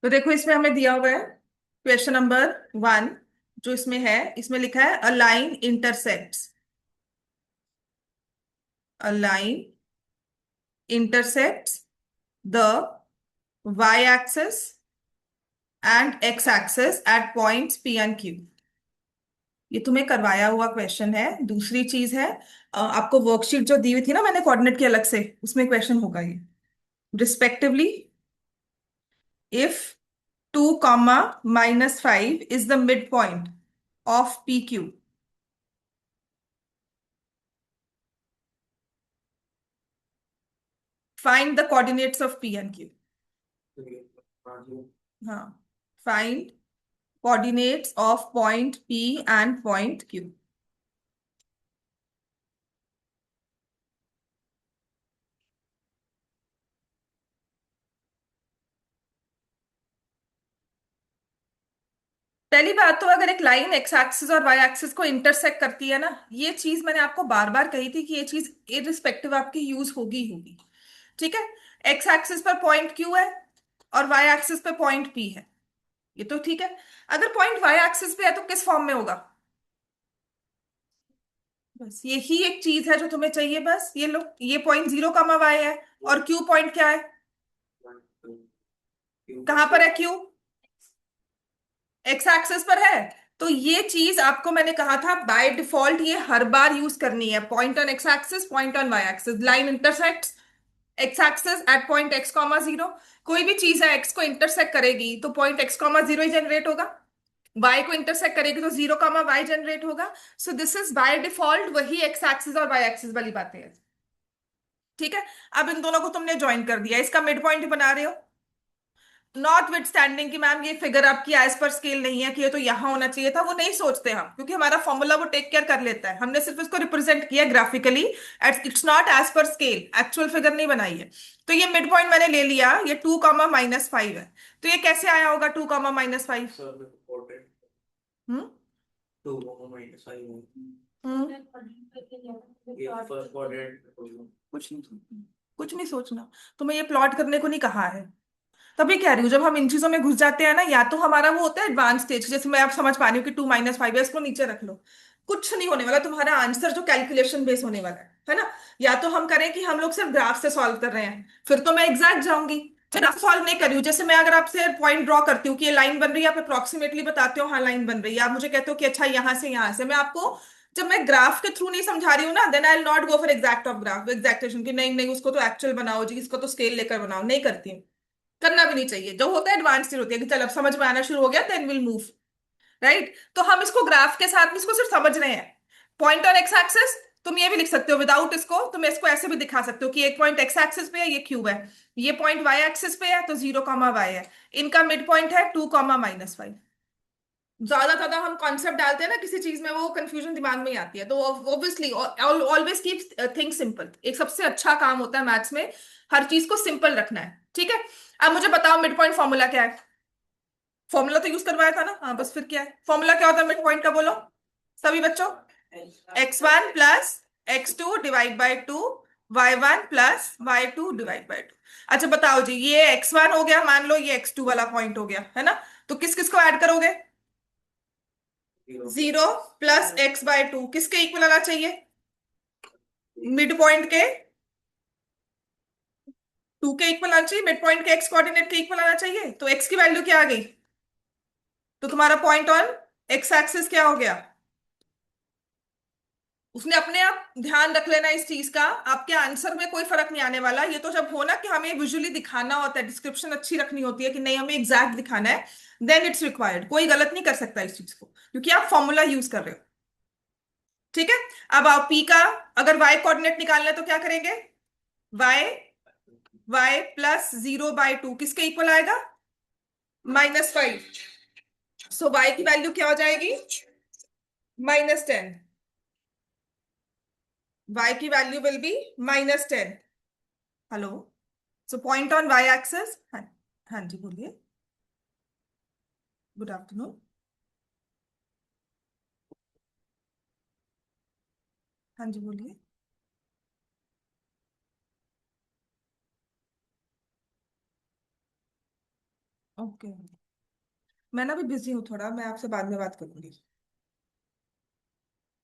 तो देखो इसमें हमें दिया हुआ है क्वेश्चन नंबर 1। जो इसमें है, इसमें लिखा है a line intersects, a line intersects the y axis and x axis at points p and q। ये तुम्हें करवाया हुआ क्वेश्चन है। दूसरी चीज है, आपको वर्कशीट जो दी हुई थी ना मैंने कोऑर्डिनेट की अलग से, उसमें क्वेश्चन होगा ये। Respectively, if 2, -5 is the midpoint of PQ, find the coordinates of P and Q। हाँ, find coordinates of point P and point Q। पहली बात तो, अगर एक लाइन एक्स एक्सिस और वाई एक्सिस को इंटरसेक्ट करती है ना, ये चीज मैंने आपको बार बार कही थी कि ये चीज इररिस्पेक्टिव आपकी यूज होगी ही होगी। ठीक है। एक्स एक्सिस पर पॉइंट क्यू है और वाई एक्सिस पे पॉइंट पी है, ये तो ठीक है। अगर पॉइंट वाई एक्सिस पे है तो किस फॉर्म में होगा? बस यही एक चीज है जो तुम्हें चाहिए। बस ये लो, ये पॉइंट 0, y है और क्यू पॉइंट क्या है? कहां पर है क्यू? एक्स एक्सिस पर है। तो ये चीज आपको मैंने कहा था बाय डिफॉल्ट ये हर बार यूज करनी है। Point on x axis, point on Y axis, line intersects X axis at point x, 0। कोई भी चीज है एक्स को इंटरसेक्ट करेगी तो पॉइंट x, 0 ही जनरेट होगा। वाई को इंटरसेक्ट करेगी तो 0, y जनरेट होगा। So this is by default वही एक्स एक्सिस और वाई एक्सिस वाली बातें हैं। ठीक है। अब इन दोनों को तुमने ज्वाइन कर दिया, इसका मिड पॉइंट बना रहे हो। नॉट विद स्टैंडिंग कि मैम ये फिगर आपकी एज पर स्केल नहीं है, कि ये तो यहां होना चाहिए था, वो नहीं सोचते हम, क्योंकि हमारा फॉर्मूला वो टेक केयर कर लेता है। हमने सिर्फ इसको रिप्रेजेंट किया graphically. It's not as per scale, actual figure नहीं बनाई है। तो ये मिड पॉइंट मैंने ले लिया, ये 2, -5 है। तो ये कैसे आया होगा 2, -5? हम्म। हम्म। कुछ नहीं, कुछ नहीं सोचना। तुम्हें ये प्लॉट करने को नहीं कहा है। तभी कह रही हूँ, जब हम इन चीजों में घुस जाते हैं ना, या तो हमारा वो होता है एडवांस स्टेज, जैसे मैं आप समझ पा रही हूँ कि 2, -5 है, इसको नीचे रख लो। कुछ नहीं होने वाला तुम्हारा आंसर जो कैलकुलेशन बेस होने वाला है ना। या तो हम करें कि हम लोग सिर्फ ग्राफ से सॉल्व कर रहे हैं, फिर तो मैं एग्जैक्ट जाऊंगी। फिर ग्राफ सॉल्व नहीं कर रही हूँ, जैसे मैं अगर आपसे पॉइंट ड्रॉ करती हूँ कि ये लाइन बन रही है, आप अप्रोक्सीमेटली बताते हो हाँ लाइन बन रही है, आप मुझे कहते हो कि अच्छा यहाँ से मैं आपको, जब मैं ग्राफ के थ्रू नहीं समझा रही हूँ ना, then I not go for exact of graph expectation की, नहीं नहीं उसको तो एक्चुअल बनाओ जी, इसको तो स्केल लेकर बनाओ, नहीं करती हूँ। करना भी नहीं चाहिए। जो होता है एडवांस स्टेज होती है कि चल अब समझ में आना शुरू हो गया, देन विल मूव। राइट। तो हम इसको ग्राफ के साथ में इसको सिर्फ समझ रहे हैं। पॉइंट ऑन एक्स एक्सिस, तुम ये भी लिख सकते हो विदाउट इसको, तुम इसको ऐसे भी दिखा सकते हो कि एक पॉइंट एक्स एक्सिस पे है, ये क्यूब है। ये पॉइंट वाई एक्सिस पे है तो 0, y है। इनका मिड पॉइंट है 2, -5। ज्यादा ज्यादा हम कॉन्सेप्ट डालते हैं ना किसी चीज में, वो कंफ्यूजन दिमाग में ही आती है। तो obviously always keep thing simple, एक सबसे अच्छा काम होता है मैथ्स में, हर चीज को सिंपल रखना है। ठीक है। अब मुझे बताओ मिड पॉइंट फॉर्मूला क्या है? फॉर्मूला तो यूज करवाया था ना, हाँ बस फिर क्या है फॉर्मूला, क्या होता है मिड पॉइंट का, बोलो सभी बच्चों। x1 + x2 divide by 2, y1 + y2 divide by 2। अच्छा बताओ जी, ये x1 हो गया, मान लो ये x2 वाला पॉइंट हो गया है ना। तो किस किस को ऐड करोगे? 0 + x/2 किसके इक्वल आना चाहिए? मिड पॉइंट के 2 के इक्वल आना चाहिए, मिड पॉइंट के x कोऑर्डिनेट के इक्वल आना चाहिए। तो x की वैल्यू क्या आ गई? तो तुम्हारा पॉइंट ऑन एक्स एक्सिस क्या हो गया? उसने अपने आप ध्यान रख लेना इस चीज का, आपके आंसर में कोई फर्क नहीं आने वाला। ये तो जब हो ना कि हमें विजुअली दिखाना होता है, डिस्क्रिप्शन अच्छी रखनी होती है कि नहीं हमें एग्जैक्ट दिखाना है, देन इट्स रिक्वायर्ड। कोई गलत नहीं कर सकता इस चीज को, क्योंकि आप फॉर्मूला यूज कर रहे हो। ठीक है। अब आप पी का, अगर वाई कोऑर्डिनेट निकालना है तो क्या करेंगे? वाई, y + 0/2 किसके इक्वल आएगा? -5। सो y की वैल्यू क्या हो जाएगी? -10। y की value will be -10। Hello. So point on y axis, हाँ। हाँ जी बोलिए। Good afternoon. हाँ जी बोलिए। ओके, मैं ना भी बिजी हूँ थोड़ा, मैं आपसे बाद में बात करूंगी।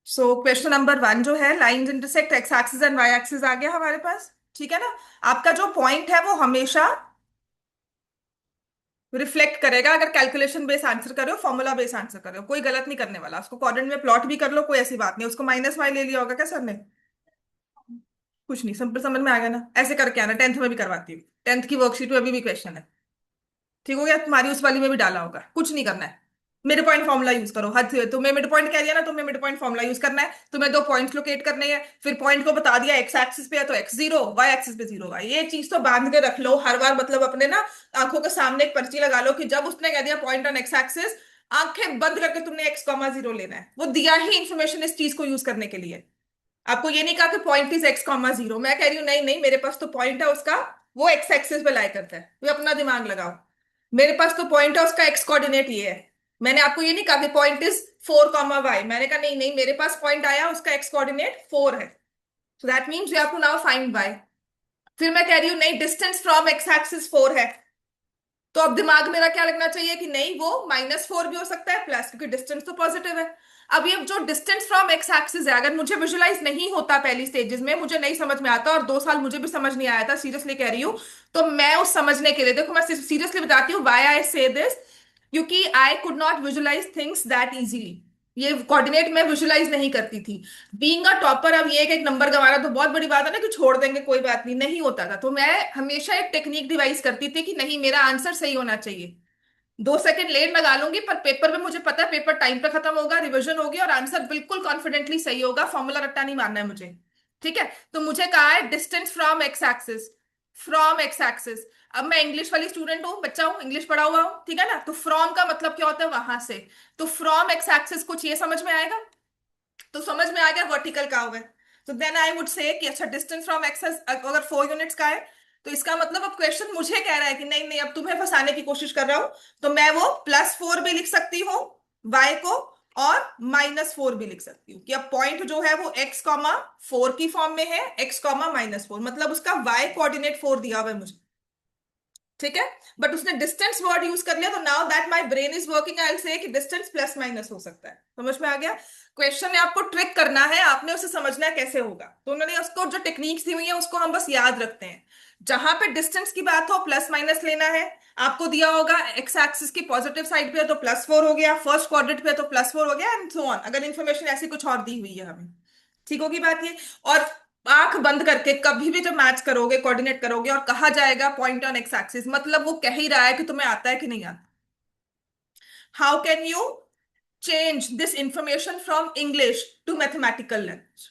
सो क्वेश्चन नंबर 1 जो है, lines intersect x axis and y axis आ गया हमारे पास, ठीक है ना। आपका जो पॉइंट है वो हमेशा रिफ्लेक्ट करेगा, अगर कैलकुलेशन बेस आंसर करे हो, फॉर्मूला बेस आंसर करे हो, कोई गलत नहीं करने वाला। उसको क्वाड्रेंट में प्लॉट भी कर लो, कोई ऐसी बात नहीं। उसको माइनस वाई ले लिया होगा क्या सर ने? कुछ नहीं, सिंपल समझ में आ गया ना, ऐसे करके आना। 10th में भी करवाती हूँ, 10th की वर्कशीट में अभी भी क्वेश्चन है, ठीक हो गया। तुम्हारी उस वाली में भी डाला होगा, कुछ नहीं करना है। मिड पॉइंट फॉर्मुला यूज करो, हद से तुम्हें मिड पॉइंट कह दिया ना, तुम्हें मिड पॉइंट फॉर्मुला यूज करना है। तुम्हें दो पॉइंट्स लोकेट करने हैं, फिर पॉइंट को बता दिया एक्स एक्सिस पे है तो एक्स जीरो, वाई एक्सिस पे जीरो वाई। ये चीज तो बांध के रख लो हर बार, मतलब अपने ना आंखों के सामने एक पर्ची लगा लो कि जब उसने कह दिया पॉइंट ऑन एक्स एक्सिस, आंखें बंद करके तुमने एक्स कॉमा जीरो लेना है। वो दिया ही इंफॉर्मेशन इस चीज को यूज करने के लिए। आपको ये नहीं कहा कि point is x comma zero. मैं कह रही हूँ नहीं नहीं, मेरे पास तो पॉइंट है उसका, वो एक्स एक्सिस पे लाई करता है, तो अपना दिमाग लगाओ। मेरे पास तो पॉइंट है उसका, एक्स कोऑर्डिनेट ये है। मैंने आपको ये नहीं कहा कि पॉइंट इज 4 कॉमा वाई, मैंने कहा नहीं नहीं, मेरे पास पॉइंट आया उसका एक्स कोऑर्डिनेट 4 है, so that means you have to now find y. फिर मैं कह रही हूँ नहीं, डिस्टेंस फ्रॉम एक्स एक्सिस 4 है, तो अब दिमाग मेरा क्या लगना चाहिए कि नहीं, वो -4 भी हो सकता है प्लस, क्योंकि डिस्टेंस तो पॉजिटिव है। अब ये जो डिस्टेंस फ्रॉम एक्स एक्सिस है, अगर मुझे विजुलाइज नहीं होता पहली स्टेजेस में, मुझे नहीं समझ में आता, और 2 साल मुझे भी समझ नहीं आया था, सीरियसली कह रही हूँ, तो मैं उस समझने के लिए, देखो मैं सीरियसली बताती हूँ व्हाई आई से दिस, क्योंकि I could not visualise things that easily. ये कोऑर्डिनेट में विजुलाइज नहीं करती थी। बीइंग अ टॉपर, अब ये एक नंबर गंवाना तो बहुत बड़ी बात है ना, कि छोड़ देंगे कोई बात नहीं, नहीं होता था। तो मैं हमेशा एक टेक्निक डिवाइस करती थी कि नहीं, मेरा आंसर सही होना चाहिए। 2 सेकंड लेट लगा लूंगी, पर पेपर में मुझे पता है पेपर टाइम पे खत्म होगा, रिवीजन होगी और आंसर बिल्कुल कॉन्फिडेंटली सही होगा। फॉर्मूला रट्टा नहीं मारना है मुझे, ठीक है। तो मुझे कहा है distance from x axis, from x axis. अब मैं इंग्लिश वाली स्टूडेंट हूँ, बच्चा हूँ, इंग्लिश पढ़ा हुआ हूँ, ठीक है ना। तो फ्रॉम का मतलब क्या होता है, वहां से। तो फ्रॉम एक्स एक्सिस कुछ ये समझ में आएगा, तो समझ में आ गया वर्टिकल का हुआ है। तो देन आई वुड से कि अच्छा, डिस्टेंस फ्रॉम एक्सेस अगर 4 यूनिट्स का है, तो इसका मतलब अब क्वेश्चन मुझे कह रहा है कि नहीं नहीं, अब तुम्हें फंसाने की कोशिश कर रहा हूं, तो मैं वो +4 भी लिख सकती हूँ वाई को, और -4 भी लिख सकती हूँ, कि अब पॉइंट जो है वो x,4 की फॉर्म में है, x,-4, मतलब उसका वाई कोऑर्डिनेट 4 दिया हुआ है मुझे, ठीक है। बट उसने डिस्टेंस वर्ड यूज कर लिया, तो now that my brain is working, I will say कि डिस्टेंस प्लस माइनस हो सकता है। समझ में आ गया? क्वेश्चन में आपको ट्रिक करना है, आपने उसे समझना है कैसे होगा। तो उन्होंने उसको जो टेक्निक्स दी हुई है उसको हम बस याद रखते हैं। जहां पे डिस्टेंस की बात हो, प्लस माइनस लेना है। आपको दिया होगा एक्स एक्सिस की पॉजिटिव साइड पे है तो +4 हो गया, फर्स्ट क्वाड्रेंट पे है तो +4 हो गया, एंड सो ऑन, अगर इन्फॉर्मेशन ऐसी कुछ और दी हुई है हमें, ठीक होगी बात ये। और आंख बंद करके कभी भी जब मैच करोगे, कोऑर्डिनेट करोगे और कहा जाएगा पॉइंट ऑन एक्स एक्सिस, मतलब वो कह ही रहा है कि तुम्हें आता है कि नहीं आता। How can you change this information from English to mathematical language?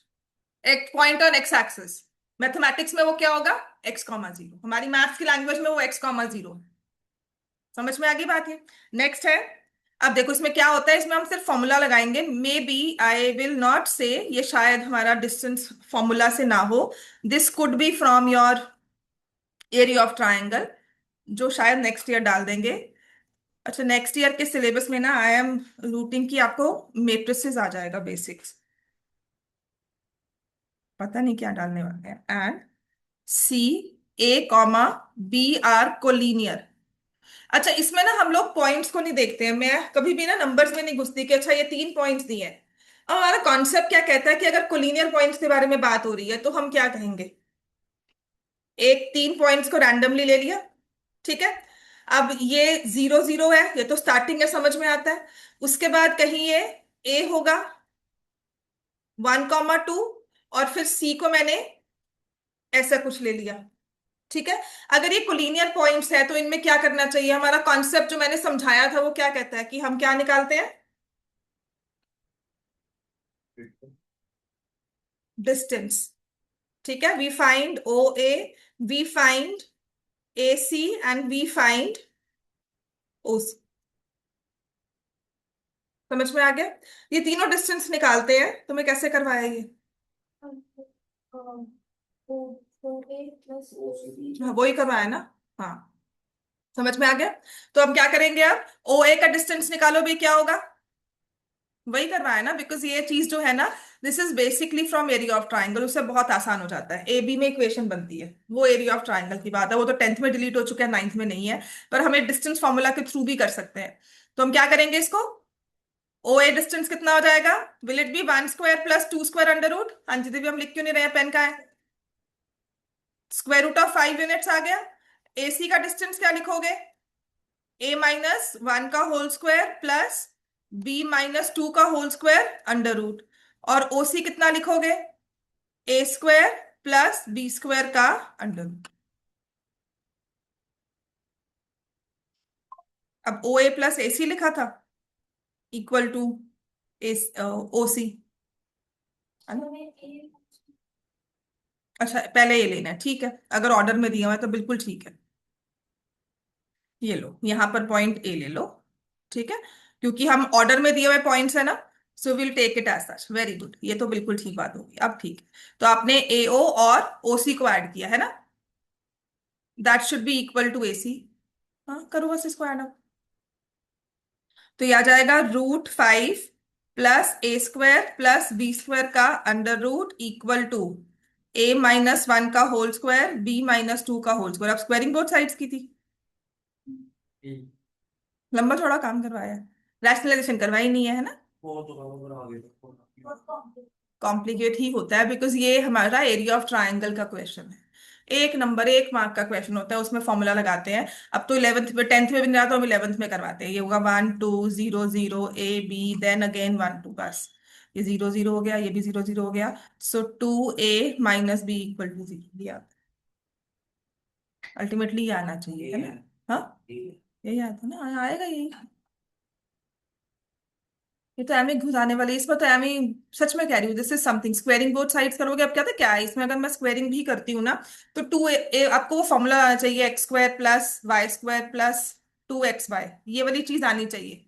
एक point on x axis, mathematics में वो क्या होगा, x,0, हमारी मैथ्स की लैंग्वेज में वो x,0। समझ में आ गई बात है? नेक्स्ट है, अब देखो इसमें क्या होता है, इसमें हम सिर्फ फॉर्मूला लगाएंगे। May be, I will not से, ये शायद हमारा डिस्टेंस फॉर्मूला से ना हो, this could be from your area of triangle, जो शायद नेक्स्ट ईयर डाल देंगे। अच्छा, नेक्स्ट ईयर के सिलेबस में ना आई एम रूटिंग की आपको मेट्रिसेस आ जाएगा, बेसिक्स, पता नहीं क्या डालने वाले हैं। And C, A,B are collinear. अच्छा, इसमें ना हम लोग पॉइंट्स को नहीं देखते हैं, मैं कभी भी ना नंबर्स में नहीं घुसती कि अच्छा ये 3 पॉइंट्स दिए हैं। अब हमारा कॉन्सेप्ट क्या कहता है कि अगर कोलिनियर पॉइंट्स के बारे में बात हो रही है तो हम क्या कहेंगे, एक 3 पॉइंट्स को रैंडमली ले लिया, ठीक है। अब ये 0 0 है, ये तो स्टार्टिंग है, समझ में आता है। उसके बाद कहीं ये ए होगा, 1,2, और फिर सी को मैंने ऐसा कुछ ले लिया, ठीक है। अगर ये कोलिनियर पॉइंट्स है तो इनमें क्या करना चाहिए, हमारा कॉन्सेप्ट जो मैंने समझाया था वो क्या कहता है कि हम क्या निकालते हैं, डिस्टेंस, ठीक है। We find OA, we find AC, and we find OC। समझ में आ गया? ये तीनों डिस्टेंस निकालते हैं, तुम्हें कैसे करवाया ये? हाँ, वही करवाया ना। हाँ, समझ में आ गया। तो अब क्या करेंगे, अब OA का डिस्टेंस निकालो भी, क्या होगा, वही करवाया ना, बिकॉज ये चीज जो है ना, this is basically from area of triangle, उससे बहुत आसान हो जाता है, ए बी में इक्वेशन बनती है, वो एरिया ऑफ ट्राइंगल की बात है, वो तो 10th में डिलीट हो चुका है, 9th में नहीं है। पर हमें डिस्टेंस फॉर्मूला के थ्रू भी कर सकते हैं। तो हम क्या करेंगे इसको, ओ ए डिस्टेंस कितना हो जाएगा, will it be 1 square plus 2 square under root, हाँ जी दीदी हम लिख क्यों नहीं रहे हैं, पेन का है, स्क्वायर रूट ऑफ 5 यूनिट्स आ गया। ए सी का डिस्टेंस क्या लिखोगे, a-1 का होल स्क्वायर प्लस b-2 का होल स्क्वायर अंडर रूट, और ओसी कितना लिखोगे, a² प्लस b² का अंडर रूट। अब ओ ए प्लस ए सी लिखा था इक्वल टू ओ सी। अच्छा पहले ये लेना है, ठीक है, अगर ऑर्डर में दिया हुआ है तो बिल्कुल ठीक है। ये लो यहाँ पर पॉइंट ए ले लो, ठीक है, क्योंकि हम ऑर्डर में दिए हुए पॉइंट्स है ना, so will take it as such, very good, ये तो बिल्कुल ठीक बात होगी, अब ठीक है। तो आपने ए ओ और ओ सी को ऐड किया है ना, that should be equal to A C. हाँ करो बस इसको ऐड अप, तो ये आ जाएगा √5 प्लस a² प्लस b² का under root equal to a-1 का होल स्क्वायर b-2 का होल स्क्वायर। अब स्क्वायरिंग बोथ साइड्स की थी, लंबा चौड़ा काम करवाया है, रैशनलाइजेशन करवाई नहीं है, है ना। कॉम्प्लिकेट ही होता है बिकॉज ये हमारा एरिया ऑफ ट्राइंगल का क्वेश्चन है, एक नंबर 1 मार्क का क्वेश्चन होता है, उसमें फॉर्मूला लगाते हैं। अब तो 11th में 10th में भी नहीं आता, हम 11th में करवाते हैं, ये होगा 1 2 0 0 a b देन अगेन 1 2, बस ये 0 0 हो गया, ये भी 0 0 हो गया, सो 2a-b = 0 दिया। अल्टीमेटली ये आना चाहिए, है ना। हाँ यही आता है ना, आएगा यही। ये तो एमी घुसाने वाली, इसमें तो एमी सच में कह रही हूँ, this is something, squaring both sides करोगे। अब क्या था क्या है इसमें, अगर मैं स्क्वेयरिंग भी करती हूँ ना, तो आपको वो फॉर्मूला आना चाहिए, x² plus y² plus 2xy, ये वाली चीज आनी चाहिए।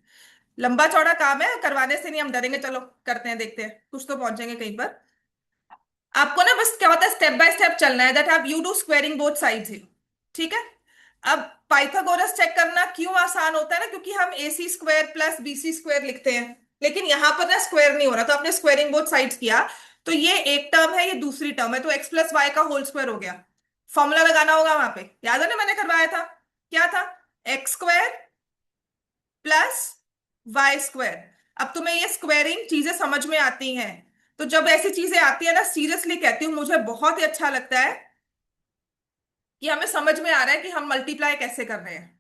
लंबा चौड़ा काम है, करवाने से नहीं हम डरेंगे, चलो करते हैं, देखते हैं, कुछ तो पहुंचेंगे कहीं पर। आपको ना बस क्या होता है, स्टेप बाय स्टेप चलना है, दैट आप you do squaring both sides ही, ठीक है। अब पाइथागोरस चेक करना क्यों आसान होता है ना, क्योंकि हम AC² प्लस BC² लिखते हैं, लेकिन यहां पर ना स्क्वायर नहीं हो रहा, तो आपने स्क्वेयरिंग बोथ साइड्स किया, तो ये एक टर्म है, ये दूसरी टर्म है, तो x प्लस वाई का होल स्क्वायर हो गया। फॉर्मूला लगाना होगा वहां पे, याद है ना मैंने करवाया था, क्या था, x² प्लस y²। अब तुम्हें ये स्क्वेयरिंग चीजें समझ में आती हैं, तो जब ऐसी चीजें आती है ना, सीरियसली कहती हूँ, मुझे बहुत ही अच्छा लगता है कि हमें समझ में आ रहा है कि हम मल्टीप्लाई कैसे कर रहे हैं।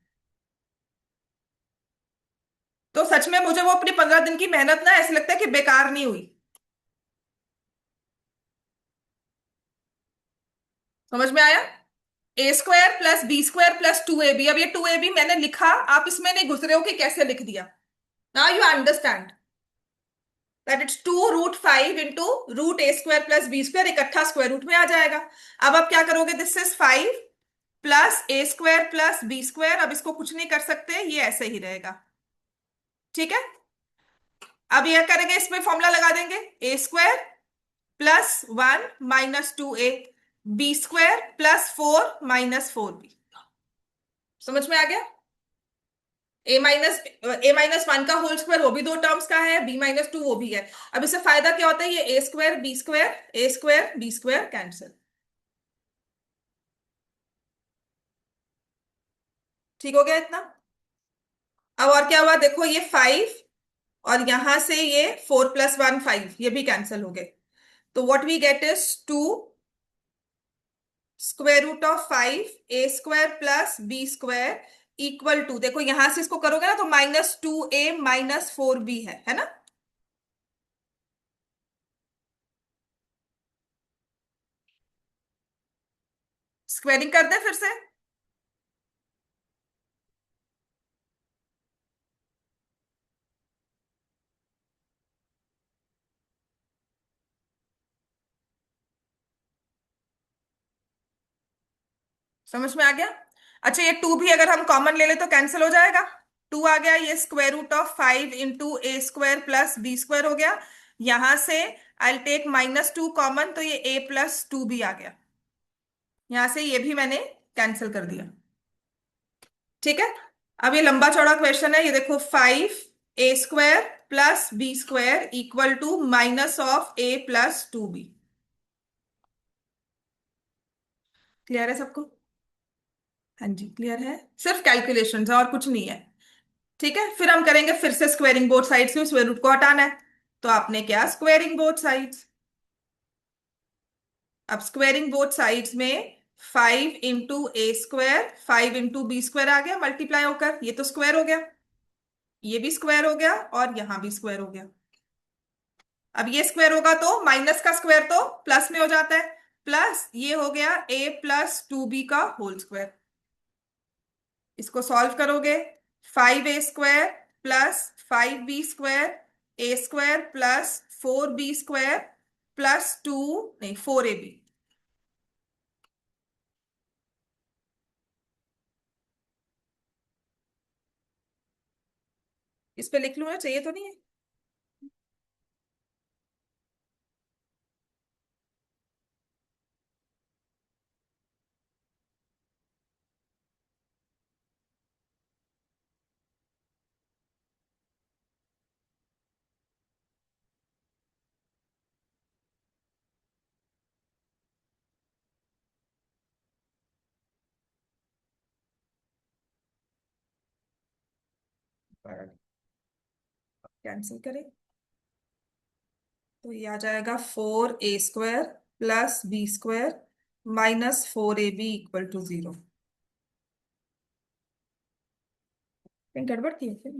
तो सच में मुझे वो अपनी 15 दिन की मेहनत ना ऐसे लगता है कि बेकार नहीं हुई। समझ में आया, a² plus b² plus 2ab, अब ये 2ab मैंने लिखा, आप इसमें नहीं घुस रहे हो कि कैसे लिख दिया, now you understand that it's 2√5 into √a² plus b² इकट्ठा स्क्वायर रूट में आ जाएगा। अब आप क्या करोगे, this is 5 plus a² plus b², अब इसको कुछ नहीं कर सकते, ये ऐसे ही रहेगा, ठीक है। अब ये करेंगे, इसमें फॉर्मूला लगा देंगे, a² +1 - 2a, b² +4 - 4b, समझ में आ गया। a-1 का होल स्क्वायर वो भी दो टर्म्स का है, b-2 वो भी है। अब इससे फायदा क्या होता है, ये a² b² कैंसिल, ठीक हो गया इतना। अब और क्या हुआ देखो, ये 5 और यहां से ये 4 + 1 5, ये भी कैंसिल हो गए, तो what we get is 2√5 a² plus b² = देखो यहां से इसको करोगे ना, तो -2a - 4b है ना। स्क्वेयरिंग कर दे फिर से, समझ में आ गया। अच्छा ये 2 भी अगर हम कॉमन ले ले तो कैंसिल हो जाएगा, 2 आ गया, ये √5 इंटू a² प्लस b² हो गया, यहां से आई टेक -2 कॉमन, तो ये a + 2 भी आ गया, यहां से ये भी मैंने कैंसिल कर दिया, ठीक है। अब ये लंबा चौड़ा क्वेश्चन है, ये देखो 5 a square plus B square equal to minus of a plus 2b। Clear है सबको? हाँ जी क्लियर है। सिर्फ कैलकुलेशंस है और कुछ नहीं है। ठीक है, फिर हम करेंगे फिर से स्क्वेयरिंग बोथ साइड्स में, स्क्वायर रूट को हटाना है। तो आपने क्या, स्क्वेयरिंग बोथ साइड्स। अब स्क्वेयरिंग बोथ साइड्स में 5 इंटू ए स्क्वायर 5 इंटू बी स्क्वायर आ गया मल्टीप्लाई होकर, ये तो स्क्वायर हो गया, ये भी स्क्वायर हो गया और यहां भी स्क्वायर हो गया। अब ये स्क्वायर होगा तो माइनस का स्क्वायर तो प्लस में हो जाता है, प्लस ये हो गया a+2b का होल स्क्वायर। इसको सॉल्व करोगे, 5a² plus 5b² a² plus 4b² plus 2, नहीं 4ab। इस पे लिख लूं ना, चाहिए तो नहीं है? कैंसिल करें तो ये आ जाएगा 4a² plus b² minus 4ab equal to 0। कहीं गड़बड़ थी फिर?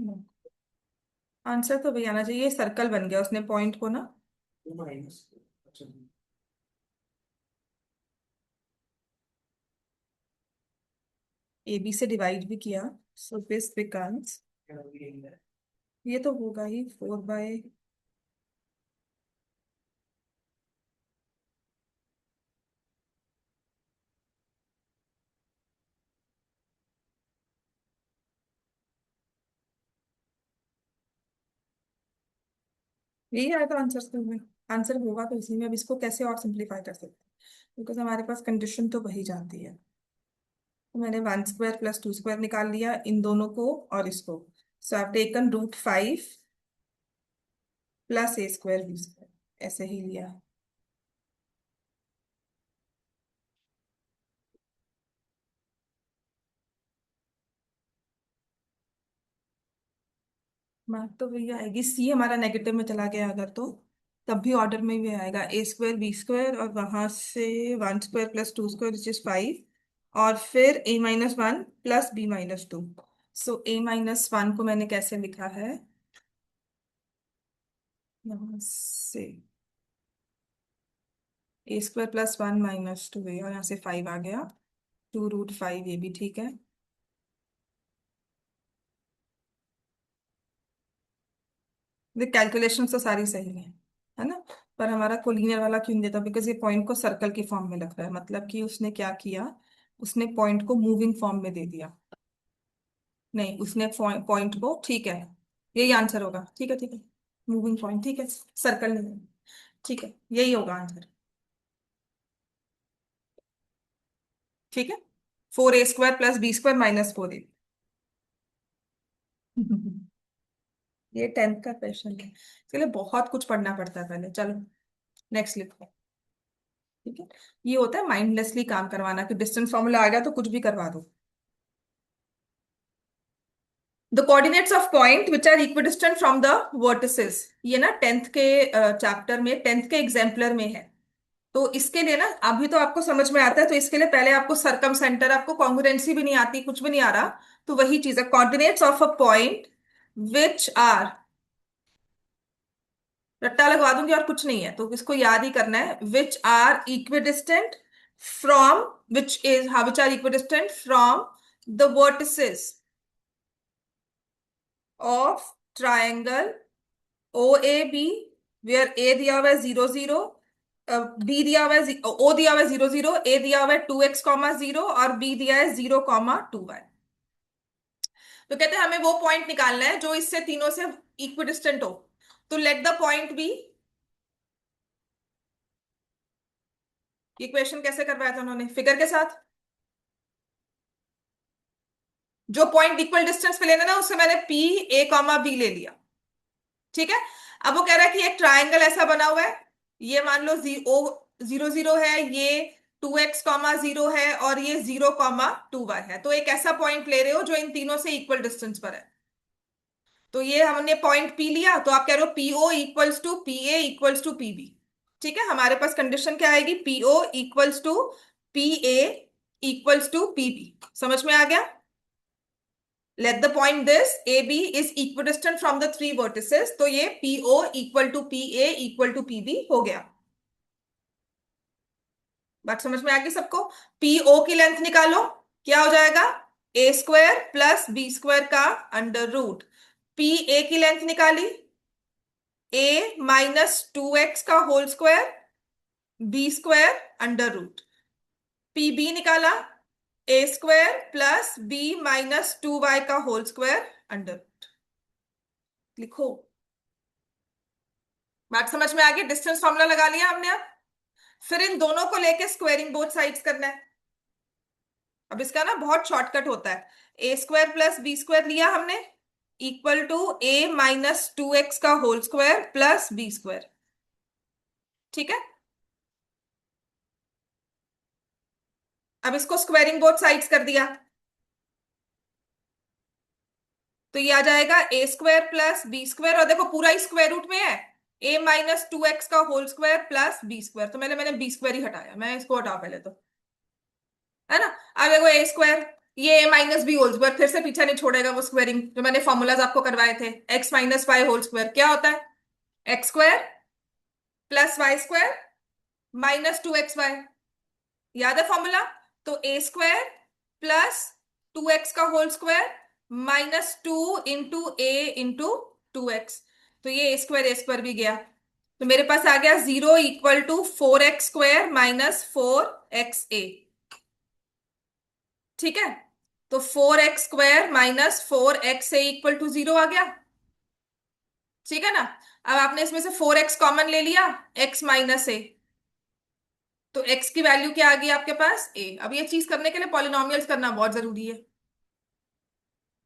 आंसर तो भैया आना चाहिए, सर्कल बन गया उसने पॉइंट को ना। माइनस, अच्छा। ए बी से डिवाइड भी किया, सो दिस बिकम्स, ये तो होगा ही 4/। यही आया था आंसर स्कूल में। आंसर होगा तो इसी में, अब इसको कैसे और सिंप्लीफाई कर सकते हैं, बिकॉज हमारे पास कंडीशन तो वही जानती है। तो मैंने 1² प्लस 2² निकाल लिया इन दोनों को और इसको। सो I taken √5 plus a² b², ऐसे ही लिया। मार्क तो वही आएगी, सी हमारा नेगेटिव में चला गया अगर तो, तब भी ऑर्डर में भी आएगा a² b² और वहां से 1² प्लस 2² विच इज 5, और फिर a-1 प्लस b-2। सो a-1 को मैंने कैसे लिखा है, यहाँ से a² प्लस 1 - 2 है और यहाँ से 5 आ गया, 2√5, ये भी ठीक है। देख कैलकुलेशन तो सारी सही है ना, पर हमारा कोलिनियर वाला क्यों नहीं देता, बिकॉज ये पॉइंट को सर्कल की फॉर्म में लग रहा है, मतलब कि उसने क्या किया, उसने पॉइंट को मूविंग फॉर्म में दे दिया। नहीं, उसने पॉइंट को, ठीक है, यही आंसर होगा, ठीक है ठीक है, मूविंग पॉइंट, ठीक है, सर्कल नहीं, ठीक है, यही होगा आंसर। ठीक है, 4a² plus b² minus 4a। ये 10th का क्वेश्चन है, इसके लिए बहुत कुछ पढ़ना पड़ता है पहले। चलो नेक्स्ट लिखो। ठीक है, ये होता है माइंडलेसली काम करवाना, कि डिस्टेंस फॉर्मूला आ गया तो कुछ भी करवा दो। The coordinates of point which are equidistant from the vertices, ये ना 10th के चैप्टर में, 10th के एग्जाम्पलर में है। तो इसके लिए ना अभी तो आपको समझ में आता है, तो इसके लिए पहले आपको सरकम सेंटर, आपको कॉन्ग्रुएंसी भी नहीं आती, कुछ भी नहीं आ रहा, तो वही चीज है, coordinates of a point which are, रट्टा लगवा दूंगी और कुछ नहीं है, तो इसको याद ही करना है, which are equidistant from, which is, हाँ, which are equidistant from the vertices of triangle O A B, where A दिया हुआ है 0 0, बी दिया हुआ है, ओ दिया हुआ है 0 0, ए दिया हुआ है 2x, 0 और बी दिया है 0, 2y। तो कहते हैं हमें वो पॉइंट निकालना है जो इससे तीनों से इक्विडिस्टेंट हो। तो लेट द पॉइंट बी, ये क्वेश्चन कैसे करवाया था उन्होंने, फिगर के साथ। जो पॉइंट इक्वल डिस्टेंस पे लेना ना, उससे मैंने P A, B ले लिया। ठीक है। अब वो कह रहा है कि एक ट्रायंगल ऐसा बना हुआ है, ये मान लो ओ 0 0 है, ये 2x, 0 है, और ये 0, 2y है। तो एक ऐसा पॉइंट ले रहे हो जो इन तीनों से इक्वल डिस्टेंस पर है। तो ये हमने पॉइंट पी लिया, तो आप कह रहे हो PO equals to P A equals to PB. ठीक है, हमारे पास कंडीशन क्या आएगी, PO equals to P A equals to PB. समझ में आ गया। Let the point this A B is equidistant from the three vertices, तो ये PO equal to P A equal to PB हो गया। बात समझ में आ गई सबको। पीओ की लेंथ निकालो, क्या हो जाएगा, A square plus B square का अंडर रूट। पी ए की लेंथ निकाली, ए -2x का whole square, B square under root. P B निकाला, A square plus B -2y का होल स्क्वायर अंडर रूट। लिखो। बात समझ में आ गई। डिस्टेंस फॉर्मूला लगा लिया हमने। अब फिर इन दोनों को लेके स्क्वायरिंग बोथ साइड्स करना है। अब इसका ना बहुत शॉर्टकट होता है। A square plus B square लिया हमने, इक्वल टू A -2x का whole square plus B square. ठीक है। अब इसको स्क्वायरिंग बोथ साइड्स कर दिया, तो ये आ जाएगा A square plus B square, और देखो पूरा ही स्क्वायर रूट में है। A -2x का whole square plus B square, तो मैंने मैंने बी स्क्वायर ही हटाया, मैं इसको हटा पहले तो, है ना। अब देखो ए स्क्वायर, ये ए माइनस बी होल स्क्वायर फिर से पीछा नहीं छोड़ेगा, वो स्क्वायरिंग जो मैंने फॉर्मूलाज आपको करवाए थे। x - y होल स्क्वायर क्या होता है, x square plus y square -2xy। याद है फॉर्मूला। तो ए स्क्वायर प्लस 2x का whole square -2 into a into 2x। तो ये ए स्क्वायर भी गया, तो मेरे पास आ गया 0 = 4x² -4xa। ठीक है। तो 4x² -4xa = 0 आ गया। ठीक है ना। अब आपने इसमें से 4x कॉमन ले लिया, x -a, तो x की वैल्यू क्या आ गई आपके पास, a। अब ये चीज करने के लिए पॉलिनोमियल्स करना बहुत जरूरी है।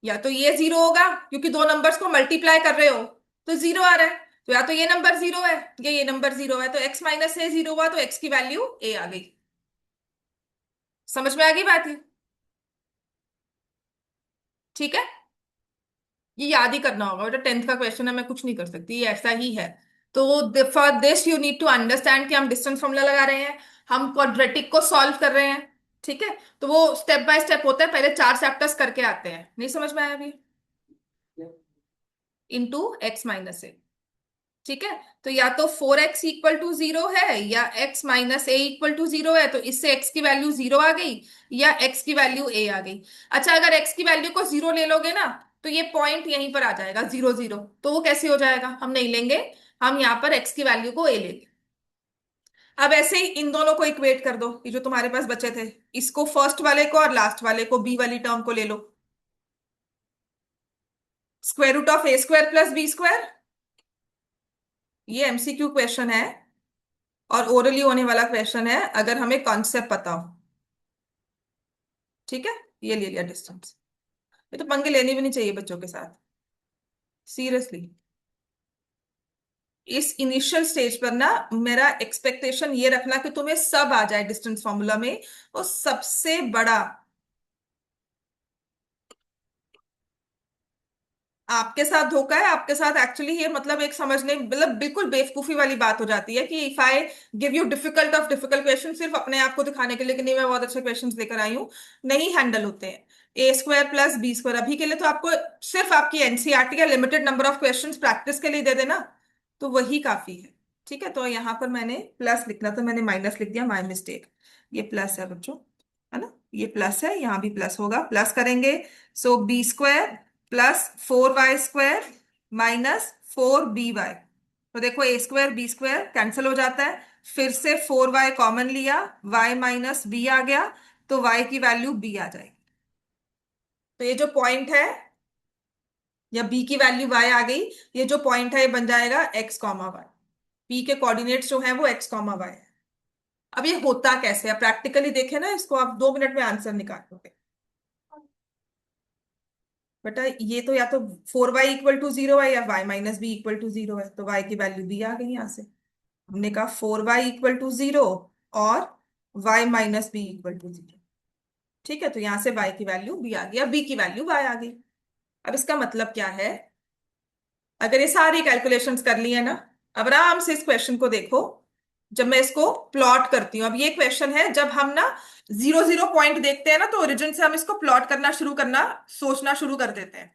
या तो ये 0 होगा, क्योंकि दो नंबर्स को मल्टीप्लाई कर रहे हो तो 0 आ रहा है, तो या तो ये नंबर 0 है या ये नंबर 0 है, तो x - a 0 हुआ, तो x की वैल्यू a आ गई। समझ में आ गई बात ये। ठीक है। ये याद ही करना होगा, बेटा 10th का क्वेश्चन है, मैं कुछ नहीं कर सकती, ये ऐसा ही है। तो for this you need to understand कि हम डिस्टेंस फॉर्मूला लगा रहे हैं, हम क्वाड्रेटिक को सॉल्व कर रहे हैं। ठीक है। तो वो स्टेप बाय स्टेप होता है, पहले 4 चैप्टर्स करके आते हैं। नहीं समझ में आया अभी, इंटू x - a। ठीक है। तो या तो 4x = 0 है, या x - a = 0 है, तो इससे x की वैल्यू 0 आ गई, या x की वैल्यू a आ गई। अच्छा, अगर x की वैल्यू को 0 ले लोगे ना, तो ये पॉइंट यहीं पर आ जाएगा 0 0, तो वो कैसे हो जाएगा, हम नहीं लेंगे। हम यहाँ पर x की वैल्यू को a लेंगे। अब ऐसे ही इन दोनों को इक्वेट कर दो, ये जो तुम्हारे पास बचे थे, इसको फर्स्ट वाले को और लास्ट वाले को, b वाली टर्म को ले लो। √(a² + b²। ये MCQ क्वेश्चन है, और ओरली होने वाला क्वेश्चन है, अगर हमें कॉन्सेप्ट पता हो। ठीक है। ये ले लिया डिस्टेंस। ये तो पंगे लेने भी नहीं चाहिए बच्चों के साथ, सीरियसली। इस इनिशियल स्टेज पर ना मेरा एक्सपेक्टेशन ये रखना कि तुम्हें सब आ जाए डिस्टेंस फॉर्मूला में, वो सबसे बड़ा आपके साथ धोखा है। आपके साथ एक्चुअली ये मतलब एक समझने मतलब बिल्कुल बेवकूफी वाली बात हो जाती है कि if I give you difficult of difficult question सिर्फ अपने आप को दिखाने के लिए कि नहीं मैं बहुत अच्छे क्वेश्चंस लेकर आई हूँ, नहीं हैंडल होते हैं। A² + B² अभी के लिए तो आपको सिर्फ आपकी एनसीईआरटी का limited number of questions practice के लिए दे देना, तो वही काफी है। ठीक है। तो यहाँ पर मैंने प्लस लिखना, तो मैंने माइनस लिख दिया, माय मिस्टेक। ये प्लस है बच्चों, है ना, ये प्लस है, यहाँ भी प्लस होगा, प्लस करेंगे। सो b² + 4y² -4by। तो देखो A² B² कैंसिल हो जाता है, फिर से 4y कॉमन लिया, y - b आ गया, तो y की वैल्यू b आ जाएगी। तो ये जो पॉइंट है, या b की वैल्यू y आ गई, ये जो पॉइंट है ये बन जाएगा x, y। p के कोऑर्डिनेट्स जो है वो x, y है। अब ये होता कैसे है, प्रैक्टिकली देखे ना इसको, आप 2 मिनट में आंसर निकाल लोगे। बेटा ये तो या तो 4y = 0 है या y - b = 0 है, तो y की वैल्यू b आ गई यहाँ से। हमने कहा 4y = 0 और y - b = 0। ठीक है, तो यहां से y की वैल्यू b आ गई, अब b की वैल्यू y आ गई। अब इसका मतलब क्या है, अगर ये सारी कैलकुलेशंस कर ली है ना, अब आराम से इस क्वेश्चन को देखो। जब मैं इसको प्लॉट करती हूँ, अब ये क्वेश्चन है, जब हम ना 0 0 पॉइंट देखते हैं ना, तो ओरिजिन से हम इसको प्लॉट करना शुरू करना, सोचना शुरू कर देते हैं।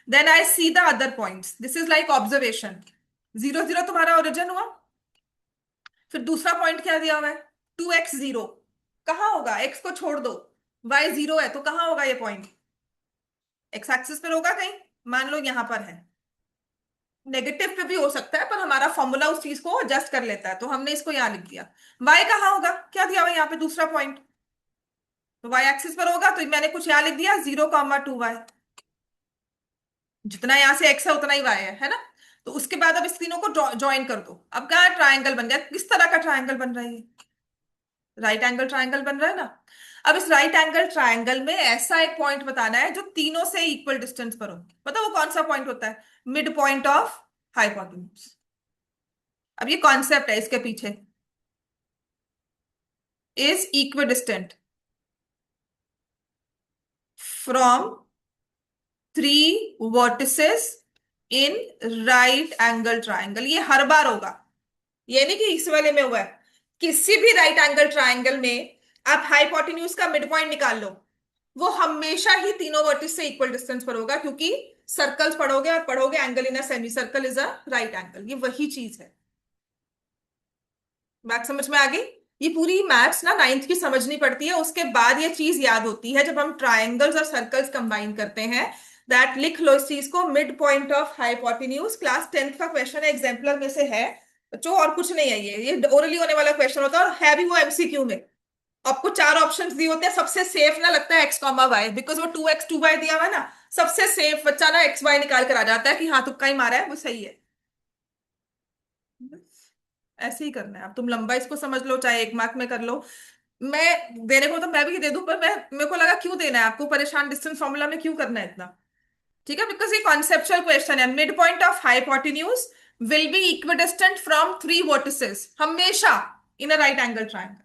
Then I see the other points, this is like observation. 0 0 तुम्हारा ओरिजिन हुआ। फिर दूसरा पॉइंट क्या दिया हुआ है, 2x 0। कहाँ होगा, x को छोड़ दो, y 0 है तो कहाँ होगा ये पॉइंट, एक्स एक्सिस पर होगा कहीं, मान लो यहां पर है। नेगेटिव पे भी हो सकता है, पर हमारा फॉर्मूला उस चीज को एडजस्ट कर लेता है, तो हमने इसको यहां लिख दिया। y कहाँ होगा, क्या दिया हुआ है यहाँ पे दूसरा पॉइंट, तो y एक्सिस पर होगा, तो मैंने कुछ यहाँ लिख दिया 0, 2y। जितना यहां से x है उतना ही y है ना। तो उसके बाद अब इस तीनों को ज्वाइन कर दो, अब क्या ट्राइंगल बन गया, किस तरह का ट्राइंगल बन रहा है ये, राइट एंगल ट्राइंगल बन रहा है ना। अब इस राइट एंगल ट्राइंगल में ऐसा एक पॉइंट बताना है जो तीनों से इक्वल डिस्टेंस पर हो। पता वो कौन सा पॉइंट होता है, मिड पॉइंट ऑफ हाइपोटेन्यूज। अब ये कॉन्सेप्ट है इसके पीछे, is equidistant from 3 vertices in right angle triangle. ये हर बार होगा, ये नहीं कि इस वाले में हुआ है, किसी भी राइट एंगल ट्राइंगल में आप हाइपोटेन्यूज का मिड पॉइंट निकाल लो, वो हमेशा ही तीनों वर्टिस से इक्वल डिस्टेंस पर होगा, क्योंकि सर्कल्स पढ़ोगे और पढ़ोगे angle in a semi circle is a right angle, ये वही चीज है। बात समझ में आ गई। ये पूरी मैथ्स ना नाइन्थ की समझनी पड़ती है, उसके बाद ये चीज याद होती है जब हम ट्राइंगल्स और सर्कल्स कंबाइन करते हैं। दैट लिख लो इस चीज को, mid point of hypotenuse, class 10th का क्वेश्चन है, एग्जाम्पलर में से है। जो और कुछ नहीं है, ये ओरली होने वाला क्वेश्चन होता है, और है भी वो एमसीक्यू में। आपको 4 ऑप्शंस दिए होते हैं, सबसे सेफ ना लगता है x, y, बिकॉज वो 2x 2y दिया हुआ है ना। सबसे सेफ बच्चा ना x y निकाल कर आ जाता है कि हाँ तुक्का ही मारा है, वो सही है। ऐसे ही करना है, अब तुम लंबा इसको समझ लो, चाहे 1 मार्क में कर लो। मैं देने को तो मैं भी दे दूं, पर मैं मेरे को लगा क्यों देना है आपको परेशान, डिस्टेंस फॉर्मूला में क्यों करना है इतना। ठीक है, बिकॉज ये कॉन्सेप्चुअल क्वेश्चन है, mid point of hypotenuse will be equidistant from 3 vertices हमेशा इन अ राइट एंगल ट्राइंगल।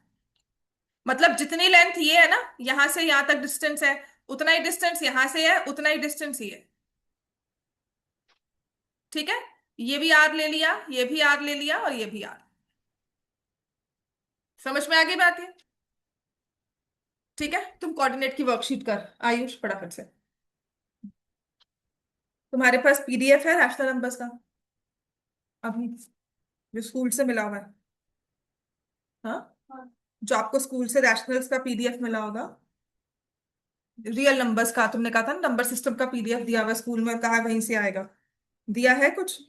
मतलब जितनी लेंथ ये है ना, यहां से यहां तक डिस्टेंस है, उतना ही डिस्टेंस यहां से है, उतना ही डिस्टेंस ये है। ठीक है, ये भी आर ले लिया, ये भी आर ले लिया, और ये भी आर। समझ में आ गई बात ये। ठीक है, तुम कोऑर्डिनेट की वर्कशीट कर आयुष फटाफट से। तुम्हारे पास पीडीएफ है रैशनल नंबर्स का अभी, जो स्कूल से मिला हुआ है। हाँ, जो आपको स्कूल से रैशनल्स का पीडीएफ मिला होगा, रियल नंबर्स का, तुमने कहा था ना नंबर सिस्टम का पीडीएफ दिया हुआ स्कूल में, कहा वहीं से आएगा, दिया है कुछ।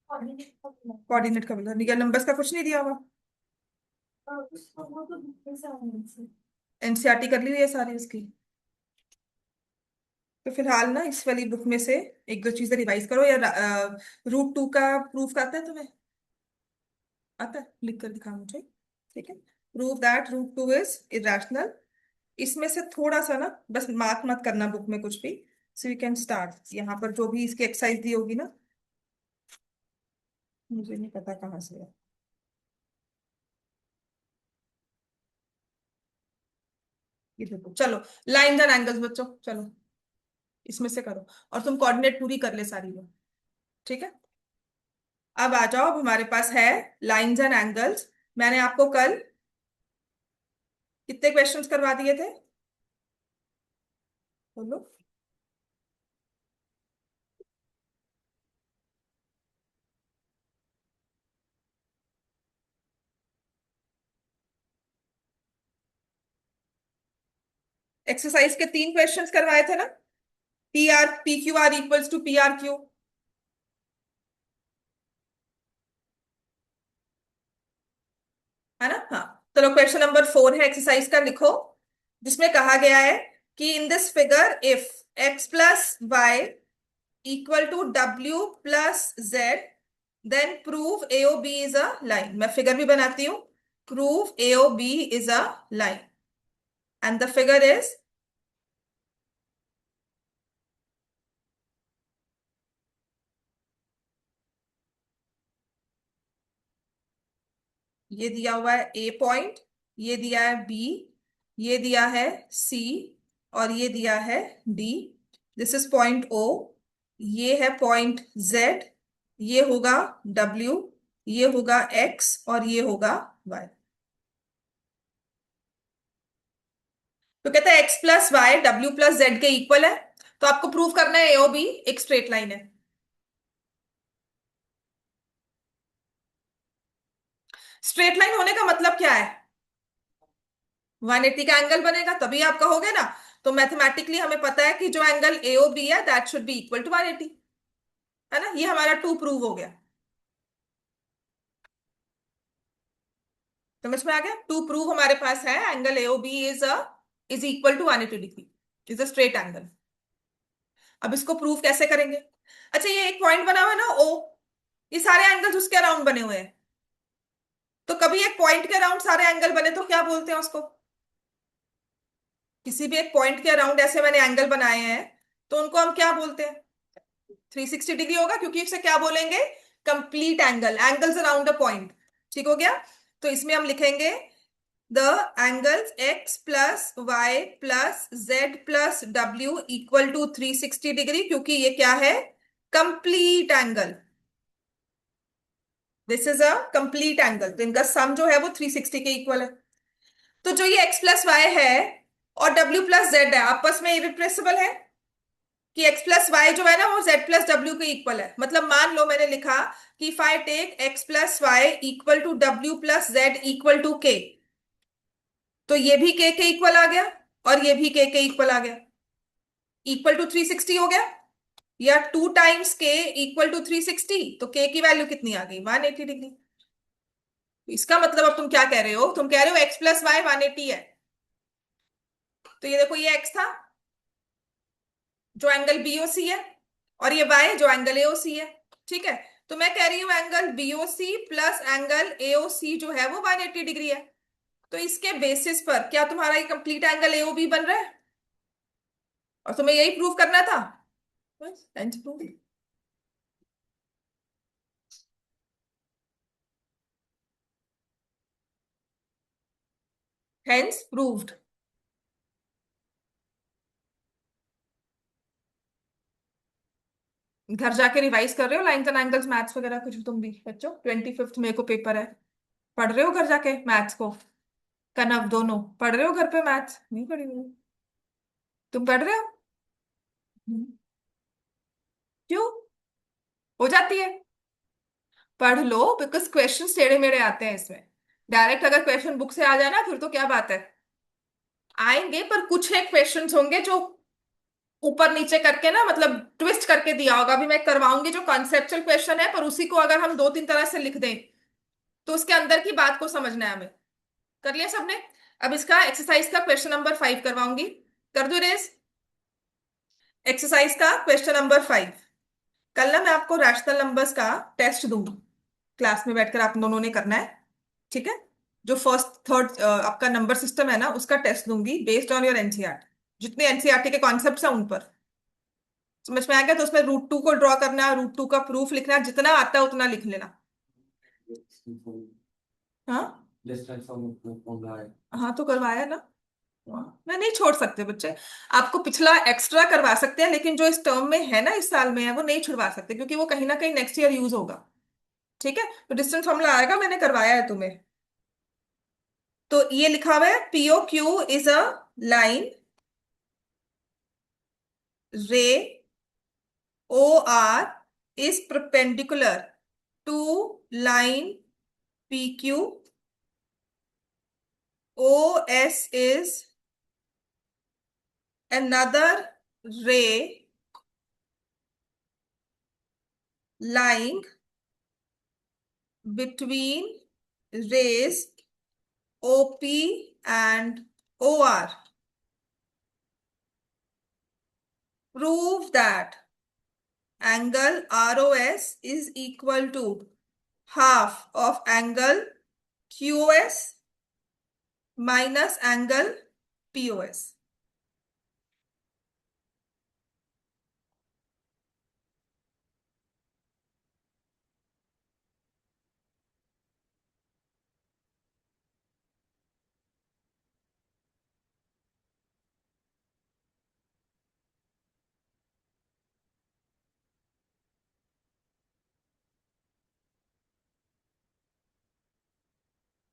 कोऑर्डिनेट का मिला, रियल नंबर्स का कुछ नहीं दिया हुआ। एनसीईआरटी कर ली हुई है सारी उसकी। तो फिलहाल ना इस वाली बुक में से एक दो चीजें रिवाइज करो, या रूट 2 का प्रूफ करते हैं तुम्हें, आता है, लिख कर दिखा मुझे। ठीक है, prove that root 2 is irrational. इसमें से थोड़ा सा ना, बस मार्क मत करना बुक में कुछ भी। सो यू कैन स्टार्ट, यहाँ पर जो भी इसकी एक्सरसाइज दी होगी ना, मुझे नहीं पता कहाँ से है। ये देखो, चलो लाइन एंड एंगल्स बच्चों, चलो इसमें से करो, और तुम कोऑर्डिनेट पूरी कर ले सारी वो। ठीक है, अब आ जाओ, अब हमारे पास है लाइंस एंड एंगल्स। मैंने आपको कल कितने क्वेश्चंस करवा दिए थे, बोलो। एक्सरसाइज के 3 क्वेश्चंस करवाए थे ना, P Q R = P R Q, है ना। हाँ, चलो क्वेश्चन नंबर 4 है एक्सरसाइज का, लिखो। जिसमें कहा गया है कि in this figure if x + y = W + Z, then prove AOB is a line. मैं फिगर भी बनाती हूँ, prove AOB is a line, and the figure is ये दिया हुआ है ए पॉइंट, ये दिया है बी, ये दिया है सी, और ये दिया है D. This is point O, ये है पॉइंट जेड, ये होगा डब्ल्यू, ये होगा एक्स, और ये होगा वाई। तो कहता है एक्स प्लस वाई डब्ल्यू प्लस जेड के इक्वल है। तो आपको प्रूव करना है एओ बी एक स्ट्रेट लाइन है। स्ट्रेट लाइन होने का मतलब क्या है? 180 का एंगल बनेगा तभी आप कहोगे ना। तो मैथमेटिकली हमें पता है कि जो एंगल एओ बी है that should be equal to 180, है ना। ये हमारा टू प्रूव हो गया। समझ में आ गया? टू प्रूव हमारे पास है angle AO B is equal to 180 degree, is a straight angle. अब इसको प्रूव कैसे करेंगे? अच्छा, ये एक पॉइंट बना हुआ है ना ओ, ये सारे एंगल्स उसके अराउंड बने हुए हैं। तो कभी एक पॉइंट के अराउंड सारे एंगल बने तो क्या बोलते हैं उसको? किसी भी एक पॉइंट के अराउंड ऐसे मैंने एंगल बनाए हैं, तो उनको हम क्या बोलते हैं? 360 डिग्री होगा, क्योंकि इसे क्या बोलेंगे? Complete angle, angles around a point. ठीक हो गया। तो इसमें हम लिखेंगे the angles x plus y plus z plus डब्ल्यू इक्वल टू 360 डिग्री, क्योंकि ये क्या है? Complete angle. This is a complete angle, तो इनका सम जो है वो 360 के इक्वल है। तो जो ये एक्स प्लस वाई है और डब्ल्यू प्लस जेड है, आपस में इरिप्लेसेबल है कि एक्स प्लस वाई जो है ना वो जेड प्लस डब्ल्यू के इक्वल है। मतलब मान लो मैंने लिखा कि if I take x plus y equal to डब्ल्यू plus z equal to K, तो ये भी के इक्वल आ गया और ये भी के इक्वल आ गया, इक्वल टू 360 हो गया। या 2 टाइम्स के इक्वल टू 360, तो के की वैल्यू कितनी आ गई? 180 डिग्री। इसका मतलब अब तुम क्या कह रहे हो? तुम कह रहे हो एक्स प्लस वाई 180 है। तो ये देखो, ये एक्स था जो एंगल बीओसी है, और ये वाई जो एंगल एओसी है। ठीक है। तो मैं कह रही हूं angle BOC plus angle AOC जो है वो 180 डिग्री है। तो इसके बेसिस पर क्या तुम्हारा ये कंप्लीट एंगल एओबी बन रहा है? और तुम्हें यही प्रूव करना था। बस प्रूव। Hence proved. घर जाके रिवाइज कर रहे हो लाइंस एंड एंगल्स मैथ्स वगैरह कुछ? तुम भी बच्चों 25th मेरे को पेपर है, पढ़ रहे हो घर जाके मैथ्स को? कनव दोनों पढ़ रहे हो घर पे? मैथ्स नहीं पढ़ी हुई? तुम पढ़ रहे हो? हम्म। क्यों? हो जाती है। पढ़ लो, बिकॉज क्वेश्चन टेढ़े मेढ़े आते हैं इसमें। डायरेक्ट अगर क्वेश्चन बुक से आ जाए ना फिर तो क्या बात है। आएंगे, पर कुछ एक क्वेश्चंस होंगे जो ऊपर नीचे करके ना, मतलब ट्विस्ट करके दिया होगा। अभी मैं करवाऊंगी जो कॉन्सेप्चुअल क्वेश्चन है, पर उसी को अगर हम दो तीन तरह से लिख दें तो उसके अंदर की बात को समझना है हमें। कर लिया सबने? अब इसका एक्सरसाइज का क्वेश्चन नंबर 5 करवाऊंगी। कर दो रेस। एक्सरसाइज का क्वेश्चन नंबर 5। कल ना मैं आपको रैशनल नंबर्स का टेस्ट दूंगी, क्लास में बैठकर आप दोनों ने करना है। ठीक है। जो फर्स्ट थर्ड आपका नंबर सिस्टम है ना उसका टेस्ट दूंगी बेस्ड ऑन योर एनसीईआरटी, जितने एनसीईआरटी के कॉन्सेप्ट्स हैं उन पर। समझ में आ गया? तो उसमें रूट टू को ड्रॉ करना, रूट टू का प्रूफ लिखना, जितना आता है उतना लिख लेना। हाँ। हाँ तो करवाया ना। हाँ, मैं नहीं छोड़ सकते बच्चे। आपको पिछला एक्स्ट्रा करवा सकते हैं, लेकिन जो इस टर्म में है ना, इस साल में है, वो नहीं छुड़वा सकते, क्योंकि वो कहीं ना कहीं नेक्स्ट ईयर यूज होगा। ठीक है। तो डिस्टेंस फॉर्मूला आएगा, मैंने करवाया है तुम्हें। तो ये लिखा हुआ है PO Q is a line, ray O R is perpendicular to line PQ. OS is another ray lying between rays OP and OR. Prove that angle ROS is equal to half of angle QOS minus angle POS.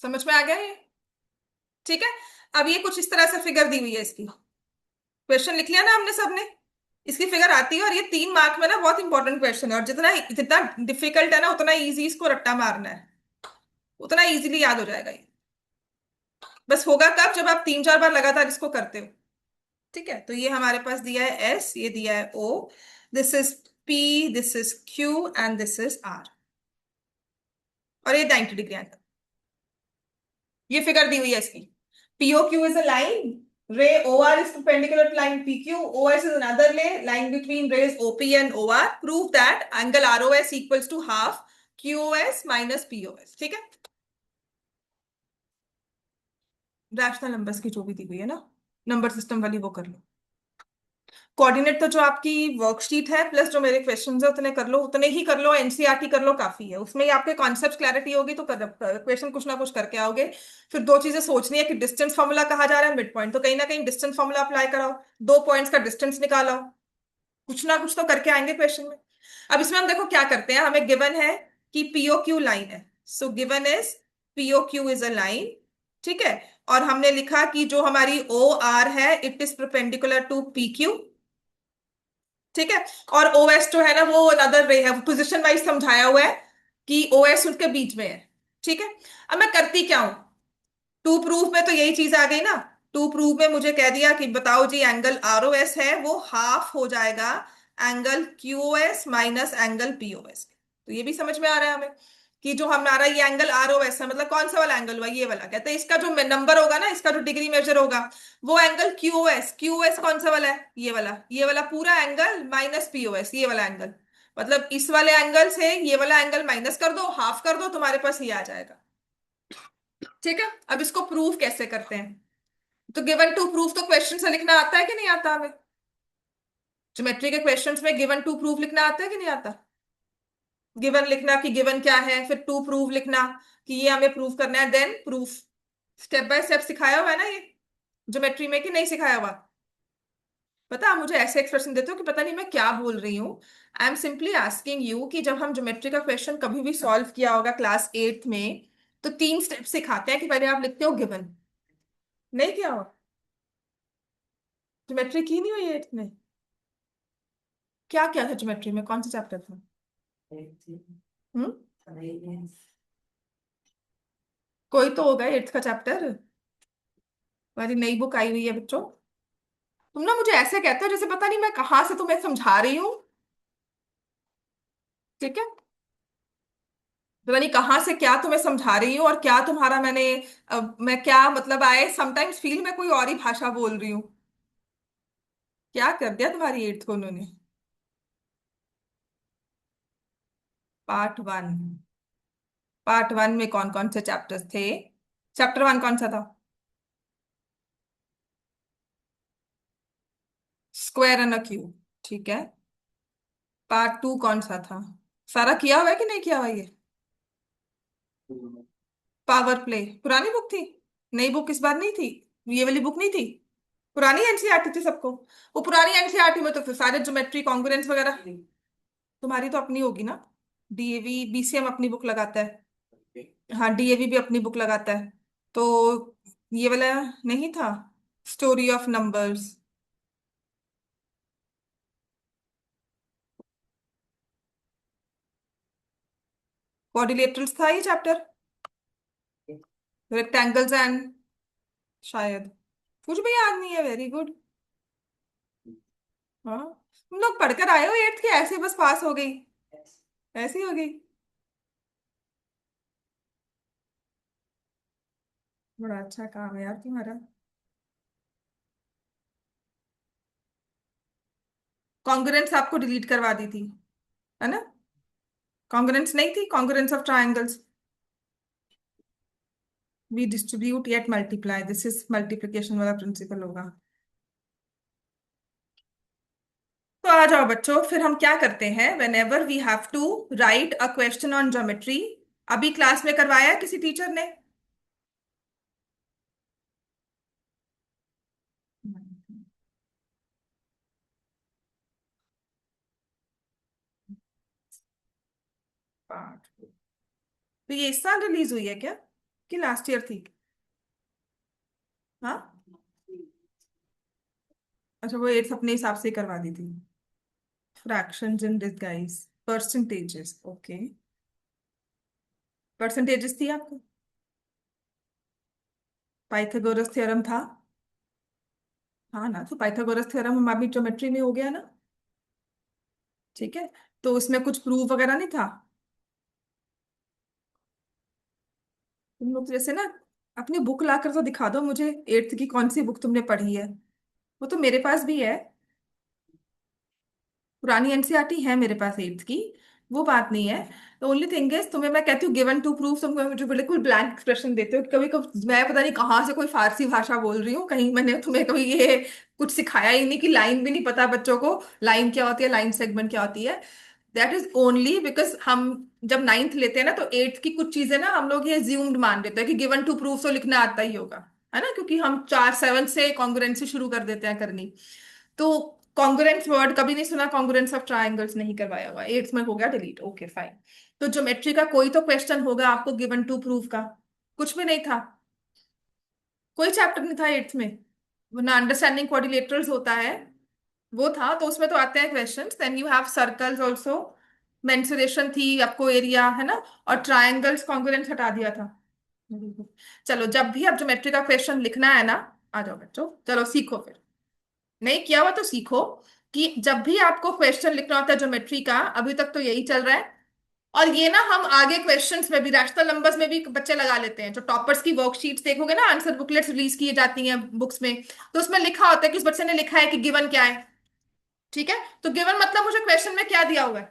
समझ में आ गया ये? ठीक है। अब ये कुछ इस तरह से फिगर दी हुई है इसकी। क्वेश्चन लिख लिया ना हमने सबने? इसकी फिगर आती है, और ये 3 मार्क में ना बहुत इंपॉर्टेंट क्वेश्चन है, और जितना जितना डिफिकल्ट है ना उतना इजी इसको रट्टा मारना है, उतना इजीली याद हो जाएगा ये। बस होगा कब, जब आप 3 4 बार लगातार इसको करते हो। ठीक है, तो ये हमारे पास दिया है एस, ये दिया है O, this is P, this is Q and this is R, और ये 90 डिग्री एंगल। ये फिगर दी हुई है इसकी। POQ is a line. Ray OR is perpendicular to line PQ. OS is another line between rays OP and OR. Prove that angle ROS equals to half QOS minus POS. ठीक है। Rational numbers की जो भी दी हुई है ना, number system वाली, वो कर लो। कोऑर्डिनेट तो जो आपकी वर्कशीट है प्लस जो मेरे क्वेश्चंस है उतने कर लो, उतने ही कर लो, एनसीईआरटी कर लो, काफी है। उसमें ही आपके कॉन्सेप्ट क्लैरिटी होगी तो क्वेश्चन कुछ ना कुछ करके आओगे। फिर 2 चीजें सोचनी है कि डिस्टेंस फॉर्मूला कहा जा रहा है, मिड पॉइंट, तो कहीं ना कहीं डिस्टेंस फॉर्मूला अप्लाई कराओ, 2 पॉइंट्स का डिस्टेंस निकालो, कुछ ना कुछ तो करके आएंगे क्वेश्चन में। अब इसमें हम देखो क्या करते हैं, हमें गिवन है कि POQ लाइन है, so given is POQ is a line. ठीक है, और हमने लिखा कि जो हमारी OR है it is perpendicular to PQ। ठीक है, और OS जो है ना वो अनदर रे है, पोजिशन वाइज समझाया हुआ है कि OS उनके बीच में है। ठीक है, अब मैं करती क्या हूं, टू प्रूफ में तो यही चीज आ गई ना। टू प्रूफ में मुझे कह दिया कि बताओ जी एंगल ROS है वो हाफ हो जाएगा angle QOS minus angle POS। तो ये भी समझ में आ रहा है हमें कि जो हमारा ये एंगल ROS है, मतलब कौन सा वाला एंगल हुआ, ये वाला, कहते हैं इसका जो नंबर होगा ना, इसका जो डिग्री मेजर होगा, वो एंगल QOS। QOS कौन सा वाला है, ये वाला पूरा एंगल माइनस POS, ये वाला एंगल। मतलब इस वाले एंगल से ये वाला एंगल माइनस कर दो, हाफ कर दो, तुम्हारे पास ये आ जाएगा। ठीक है, अब इसको प्रूफ कैसे करते हैं? तो गिवन टू प्रूफ तो क्वेश्चन से लिखना आता है कि नहीं आता हमें? ज्योमेट्री के क्वेश्चंस में गिवन टू प्रूफ लिखना आता है कि नहीं आता? गिवन लिखना कि गिवन क्या है, फिर टू प्रूफ लिखना कि ये हमें प्रूफ करना है, then proof. Step by step सिखाया हुआ है ना ये ज्योमेट्री में, कि नहीं सिखाया हुआ? पता, आप मुझे ऐसे एक्सप्रेशन देते हो कि पता नहीं मैं क्या बोल रही हूँ। I am simply asking you कि जब हम ज्योमेट्री का क्वेश्चन कभी भी सॉल्व किया होगा क्लास 8th में, तो 3 स्टेप सिखाते हैं कि पहले आप लिखते हो गिवन। नहीं किया हो? ज्योमेट्री की नहीं हुई 8th में? क्या क्या था ज्योमेट्री में, कौन सा चैप्टर था? हम्म। कोई तो होगा 8th का चैप्टर। हमारी नई बुक आई हुई है बच्चों। तुम ना मुझे ऐसे कहते हो जैसे पता नहीं मैं कहाँ से तुम्हें समझा रही हूँ। ठीक है, पता नहीं कहाँ से क्या तुम्हें समझा रही हूँ, और क्या तुम्हारा मैंने मैं क्या मतलब आए समटाइम्स फील मैं कोई और ही भाषा बोल रही हूँ। क्या कर दिया तुम्हारी 8th को उन्होंने? पार्ट 1। पार्ट 1 में कौन कौन से चैप्टर्स थे? चैप्टर 1 कौन सा था? Square and a cube. ठीक है। पार्ट 2 कौन सा था? सारा किया हुआ है कि नहीं किया हुआ ये? पावर प्ले पुरानी बुक थी? नई बुक इस बार नहीं थी? ये वाली बुक नहीं थी? पुरानी एनसीईआरटी थी सबको? वो पुरानी एनसीईआरटी में तो फिर सारे ज्योमेट्री कॉन्ग्रुएंस वगैरह। तुम्हारी तो अपनी होगी ना? DAV BCM अपनी बुक लगाता है। हाँ, DAV भी अपनी बुक लगाता है। तो ये वाला नहीं था? Story of numbers. क्वाड्रिलेटरल्स था ये चैप्टर। रेक्टेंगल्स एंड, शायद। कुछ भी याद नहीं है, वेरी गुड। हाँ, तुम लोग पढ़कर आए हो 8th के, ऐसे बस पास हो गई? ऐसी हो गई? बड़ा अच्छा काम है यार तुम्हारा। कॉन्ग्रुएंट्स आपको डिलीट करवा दी थी, है ना? कॉन्ग्रुएंट्स नहीं थी, congruence of triangles. We distribute yet multiply, this is multiplication वाला प्रिंसिपल होगा। तो आ जाओ बच्चों, फिर हम क्या करते हैं, whenever we have to write a question on geometry. अभी क्लास में करवाया है किसी टीचर ने? पार्ट। तो ये इस साल रिलीज हुई है क्या? कि लास्ट ईयर थी? हाँ। अच्छा, वो एट्थ अपने हिसाब से ही करवा दी थी। फ्रैक्शंस इन डिसगाइज। Percentages, okay. परसेंटेजेस थी आपको? पाइथागोरस थ्योरम था? हाँ ना, तो पाइथागोरस थ्योरम हमारी ज्योमेट्री में हो गया ना। ठीक है। तो उसमें कुछ प्रूफ वगैरह नहीं था? तुम लोग जैसे ना, अपनी बुक लाकर तो दिखा दो मुझे, एट्थ की कौन सी बुक तुमने पढ़ी है। वो तो मेरे पास भी है। पुरानी एनसीईआरटी है मेरे पास एट्थ की। वो बात नहीं है। द ओनली थिंग इज, तुम्हें मैं कहती हूँ गिवन टू प्रूफ, तुम मुझे बिल्कुल ब्लैंक एक्सप्रेशन देते हो कभी कभी। मैं पता नहीं कहाँ से कोई फारसी भाषा बोल रही हूँ, कहीं मैंने तुम्हें कभी ये कुछ सिखाया ही नहीं कि लाइन भी नहीं पता बच्चों को, लाइन क्या होती है, लाइन सेगमेंट क्या होती है। दैट इज ओनली बिकॉज हम जब नाइन्थ लेते हैं ना, तो एट्थ की कुछ चीजें ना हम लोग ये ज्यूम्ड मान लेते हैं कि गिवन टू प्रूफ तो लिखना आता ही होगा, है ना, क्योंकि हम चार सेवन से कॉन्ग्रुएंस से शुरू कर देते हैं करनी। तो कॉन्ग्रुएंस वर्ड कभी नहीं सुना, कॉन्ग्रुएंस ऑफ ट्रायंगल्स नहीं करवाया हुआ, एट्थ में हो गया डिलीट, ओके फाइन। तो ज्योमेट्री का कोई तो क्वेश्चन होगा आपको गिवन टू प्रूफ का? कुछ भी नहीं था? कोई चैप्टर नहीं था एट्थ में? वो ना अंडरस्टैंडिंग क्वाड्रिलेटरल्स होता है, वो था, तो उसमें तो आते हैं questions. Then you have circles also, mensuration थी आपको, एरिया है ना, और ट्रायंगल्स कॉन्ग्रुएंस हटा दिया था। Very good। चलो, जब भी आप ज्योमेट्री का क्वेश्चन लिखना है ना, आ जाओ बच्चों, चलो सीखो फिर। नहीं किया हुआ तो सीखो, कि जब भी आपको क्वेश्चन लिखना होता है ज्योमेट्री का, अभी तक तो यही चल रहा है। और ये ना हम आगे क्वेश्चंस में भी, रैशनल नंबर्स में भी बच्चे लगा लेते हैं। जो टॉपर्स की वर्कशीट्स देखोगे ना, आंसर बुकलेट्स रिलीज की जाती हैं बुक्स में, तो उसमें लिखा होता है कि उस बच्चे ने लिखा है कि गिवन क्या है। ठीक है। तो गिवन मतलब मुझे क्वेश्चन में क्या दिया हुआ है,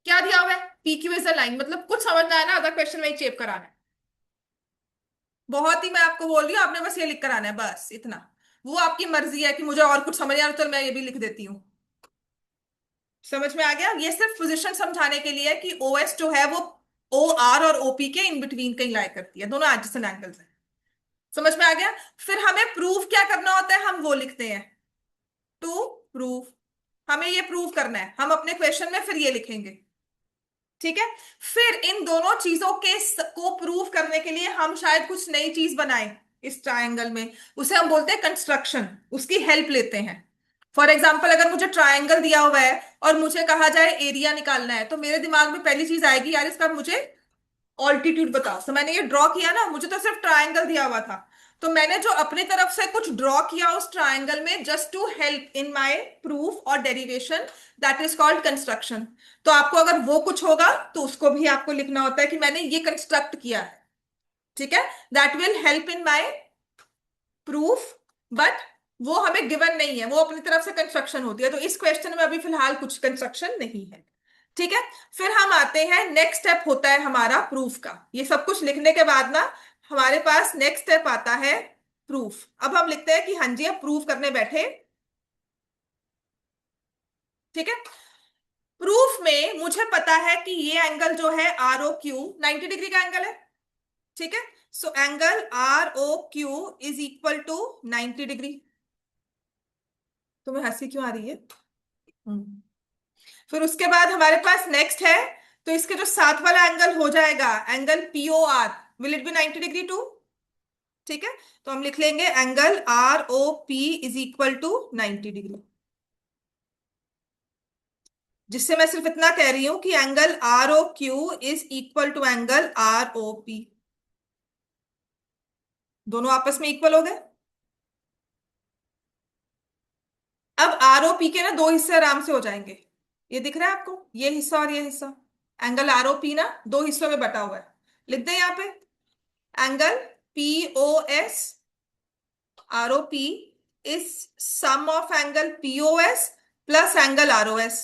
क्या दिया हुआ है, P Q is a line, मतलब कुछ समझना है ना, अगर क्वेश्चन में ही चेप कराना है। बहुत ही, मैं आपको बोल रही हूँ, आपने बस ये लिख कर आना है, बस इतना। वो आपकी मर्जी है कि मुझे और कुछ समझ आ रहा, चल मैं ये भी लिख देती हूँ। समझ में आ गया? ये सिर्फ पोजीशन समझाने के लिए है कि ओएस जो है वो ओ आर और ओपी के इन बिटवीन कहीं लाई करती है, दोनों एडजेसेंट एंगल्स हैं। समझ में आ गया? फिर हमें प्रूफ क्या करना होता है, हम वो लिखते हैं, टू प्रूफ। हमें ये प्रूव करना है, हम अपने क्वेश्चन में फिर ये लिखेंगे। ठीक है। फिर इन दोनों चीजों के को प्रूव करने के लिए हम शायद कुछ नई चीज बनाएं इस ट्रायंगल में, उसे हम बोलते हैं कंस्ट्रक्शन, उसकी हेल्प लेते हैं। फॉर एग्जाम्पल, अगर मुझे ट्रायंगल दिया हुआ है और मुझे कहा जाए एरिया निकालना है, तो मेरे दिमाग में पहली चीज आएगी, यार इसका मुझे ऑल्टीट्यूड बताओ। तो मैंने ये ड्रॉ किया ना, मुझे तो सिर्फ ट्रायंगल दिया हुआ था, तो मैंने जो अपनी तरफ से कुछ ड्रॉ किया उस ट्रायंगल में, just to help in my proof और derivation, that is called construction. तो आपको अगर वो कुछ होगा, तो उसको भी आपको लिखना होता है कि मैंने ये कंस्ट्रक्ट किया है। ठीक है। That will help in my proof, but वो हमें गिवन नहीं है, वो अपनी तरफ से कंस्ट्रक्शन होती है। तो इस क्वेश्चन में अभी फिलहाल कुछ कंस्ट्रक्शन नहीं है। ठीक है। फिर हम आते हैं, नेक्स्ट स्टेप होता है हमारा प्रूफ का। ये सब कुछ लिखने के बाद ना, हमारे पास नेक्स्ट स्टेप आता है प्रूफ। अब हम लिखते हैं कि हाँ जी, अब प्रूफ करने बैठे। ठीक है। प्रूफ में मुझे पता है कि ये एंगल जो है आर ओ क्यू 90 डिग्री का एंगल है। ठीक है। So angle R O Q is equal to 90 degree. तुम्हें हंसी क्यों आ रही है? हम्म। फिर उसके बाद हमारे पास नेक्स्ट है, तो इसके जो साथ वाला एंगल हो जाएगा angle P O R, will it be 90 degree too? ठीक है। तो हम लिख लेंगे angle R O P is equal to 90 degree, जिससे मैं सिर्फ इतना कह रही हूं कि angle R O Q is equal to angle R O P. दोनों आपस में इक्वल हो गए। अब आर ओ पी के ना दो हिस्से आराम से हो जाएंगे। ये दिख रहा है आपको, ये हिस्सा और ये हिस्सा, एंगल आर ओ पी ना दो हिस्सों में बटा हुआ है। लिख दे यहाँ पे, angle P O S R O P is sum of angle P O S plus angle R O S.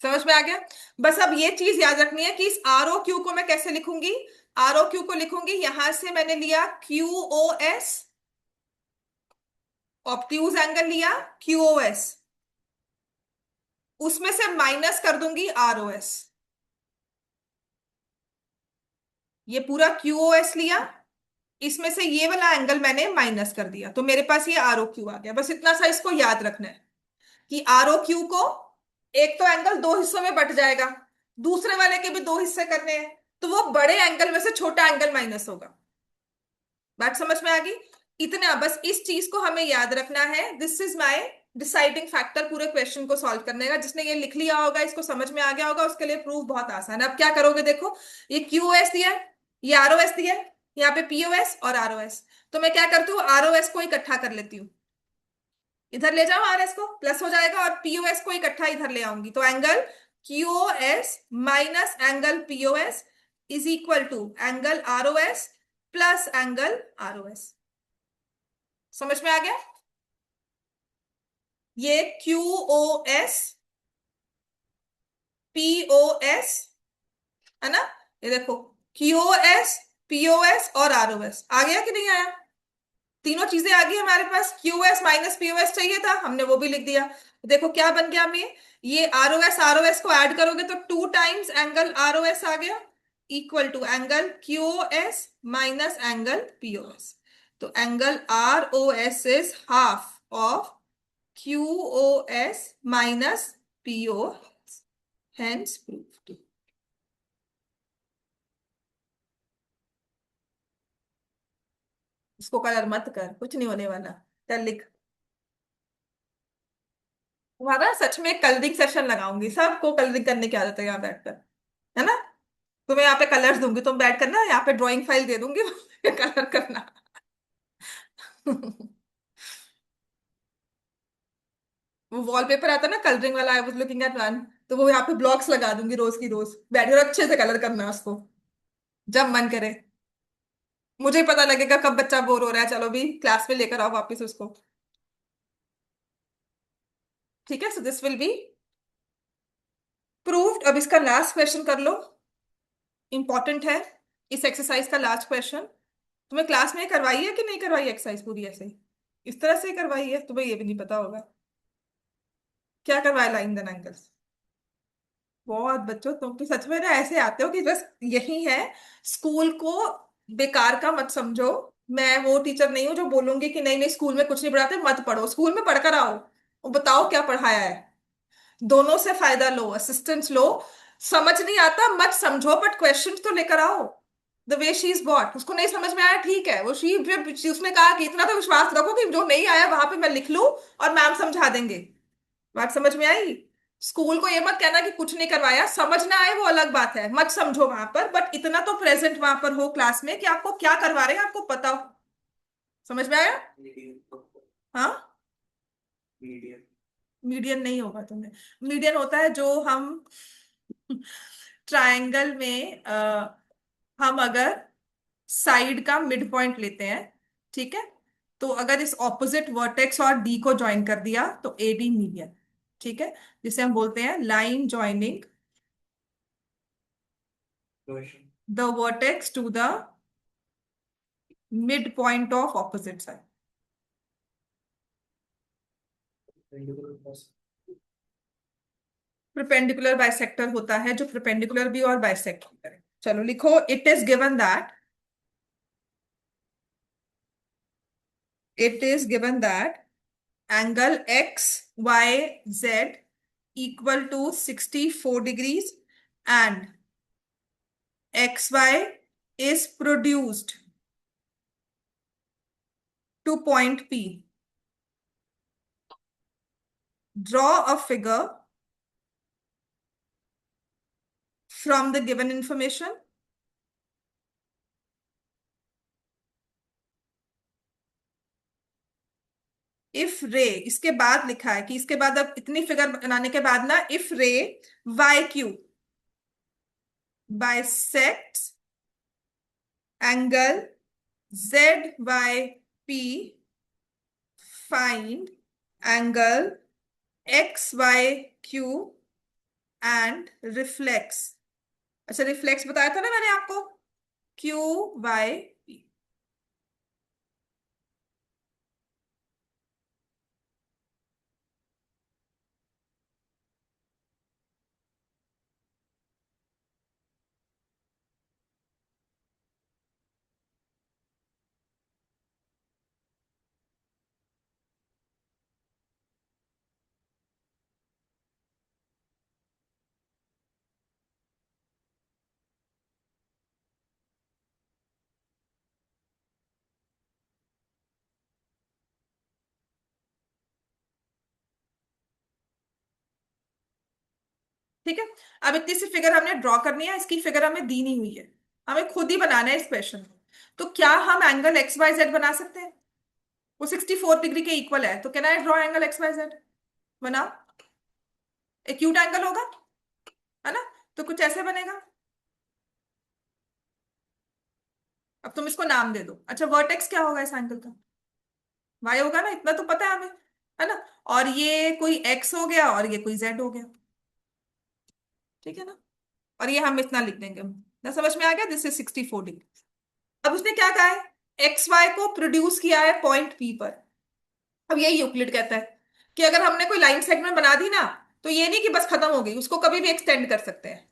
समझ में आ गया? बस अब ये चीज याद रखनी है कि इस आर ओ क्यू को मैं कैसे लिखूंगी। आर ओ क्यू को लिखूंगी, यहां से मैंने लिया Q O S, obtuse angle लिया क्यू ओ एस, उसमें से माइनस कर दूंगी आर ओ एस। ये पूरा क्यू ओ एस लिया, इसमें से ये वाला एंगल मैंने माइनस कर दिया, तो मेरे पास ये आर ओ क्यू आ गया। बस इतना सा इसको याद रखना है। कि आर ओ क्यू को, एक तो एंगल दो हिस्सों में बट जाएगा, दूसरे वाले के भी दो हिस्से करने हैं, तो वो बड़े एंगल में से छोटा एंगल माइनस होगा। बात समझ में आ गई? इतना बस, इस चीज को हमें याद रखना है। This is my deciding factor पूरे क्वेश्चन को सॉल्व करने का। जिसने ये लिख लिया होगा, इसको समझ में आ गया होगा, उसके लिए प्रूफ बहुत आसान है। अब क्या करोगे, देखो, ये क्यू एस दिया है, ये आर ओ एस दिया है, यहाँ पे पी ओ एस और आर ओ एस। तो मैं क्या करती हूँ, आर ओ एस को इकट्ठा कर लेती हूँ, इधर ले जाओ, आर एस को प्लस हो जाएगा, और पीओ एस को इकट्ठा इधर ले आऊंगी, तो angle Q S minus angle PO S is equal to angle R O S plus angle R O S. समझ में आ गया? ये Q O S P O S है ना, ये देखो, क्यू एस पीओ एस और आर ओ एस आ गया कि नहीं आया? तीनों चीजें आ गई हमारे पास। Q S minus PO S चाहिए था, हमने वो भी लिख दिया। देखो क्या बन गया हमें, ये आर ओ एस को ऐड करोगे तो two times angle R O S आ गया, equal to angle Q S minus angle PO S. तो angle R O S is half of Q O S minus PO, hence proved. इसको colour मत कर, कुछ नहीं होने वाला। चल लिख। तुम्हारा सच में कलरिंग सेशन लगाऊंगी, सबको कलरिंग करने की आदत है यहाँ बैठकर, है ना? तुम्हें यहाँ पे कलर्स दूंगी, तुम बैठ करना, यहाँ पे ड्राइंग फाइल दे दूंगी कलर करना। वो वॉलपेपर आता है ना कलरिंग वाला, I was looking at one, तो वो यहाँ पे ब्लॉक्स लगा दूंगी, रोज की रोज बैठकर अच्छे से कलर करना उसको, जब मन करे। मुझे ही पता लगेगा कब बच्चा बोर हो रहा है, चलो भी क्लास में लेकर आओ वापस उसको। ठीक है, so this will be proved. अब इसका लास्ट क्वेश्चन कर लो, इंपॉर्टेंट है, इस एक्सरसाइज का लास्ट क्वेश्चन। तुम्हें क्लास में करवाई है कि नहीं करवाई एक्सरसाइज पूरी ऐसे ही? इस तरह से ही करवाई है, तुम्हें ये भी नहीं पता होगा क्या करवाया, लाइन देन एंगल्स। बहुत बच्चों, तुम तो सच में ना ऐसे आते हो कि बस यही है। स्कूल को बेकार का मत समझो। मैं वो टीचर नहीं हूँ जो बोलूंगी कि नहीं नहीं स्कूल में कुछ नहीं पढ़ाते, मत पढ़ो, स्कूल में पढ़कर आओ और बताओ क्या पढ़ाया है। दोनों से फायदा लो, असिस्टेंस लो। समझ नहीं आता मत समझो, बट क्वेश्चन तो लेकर आओ। The way she is bought, उसको नहीं समझ में आया, ठीक है, वो उसने कहा कि इतना तो विश्वास रखो कि जो नहीं आया वहां पे मैं लिख लूं और मैम समझा देंगे। बात समझ में आई? स्कूल को ये मत कहना कि कुछ नहीं करवाया, समझ ना आए वो अलग बात है, मत समझो वहां पर, बट इतना तो प्रेजेंट वहां पर हो क्लास में कि आपको क्या करवा रहे हैं आपको पता हो। समझ में आया? हाँ। मीडियन नहीं होगा तुम्हें। मीडियन होता है जो हम ट्रायंगल में हम अगर साइड का मिड पॉइंट लेते हैं, ठीक है, तो अगर इस ऑपोजिट वर्टेक्स और डी को ज्वाइन कर दिया तो ए बी मीडियन। ठीक है, जिसे हम बोलते हैं line joining the vertex to the mid point of opposite side. Perpendicular bisector होता है जो परपेंडिकुलर भी और बाइसेक्ट भी करे। चलो लिखो, it is given that angle x y z equal to 64 degrees and xy is produced to point P. Draw a figure from the given information. If रे, इसके बाद लिखा है कि इसके बाद अब इतनी फिगर बनाने के बाद ना, if ray Y Q bisects angle ZYP, find angle XYQ and reflex। अच्छा, रिफ्लेक्स बताया था ना मैंने आपको, QYP। ठीक है। अब इतनी सी फिगर हमने ड्रॉ करनी है, इसकी फिगर हमें दी नहीं हुई है, हमें खुद ही बनाना है इस क्वेश्चन में। तो क्या हम एंगल एक्स वाई जेड बना सकते हैं? वो 64 डिग्री के इक्वल है, तो can I draw angle X Y Z? बनाओ। एक्यूट एंगल होगा, है ना? तो कुछ ऐसे बनेगा। अब तुम इसको नाम दे दो। अच्छा, वर्टेक्स क्या होगा इस एंगल का? वाई होगा ना, इतना तो पता है हमें, है ना? और ये कोई एक्स हो गया और ये कोई जेड हो गया, ठीक है ना? और ये हम इतना लिख देंगे, ना समझ में आ गया? This is 64 degree. अब उसने क्या कहा है? एक्स वाई को प्रोड्यूस किया है पॉइंट पी पर। अब यही यूक्लिड कहता है कि अगर हमने कोई लाइन सेगमेंट बना दी ना, तो ये नहीं कि बस खत्म हो गई, उसको कभी भी एक्सटेंड कर सकते हैं।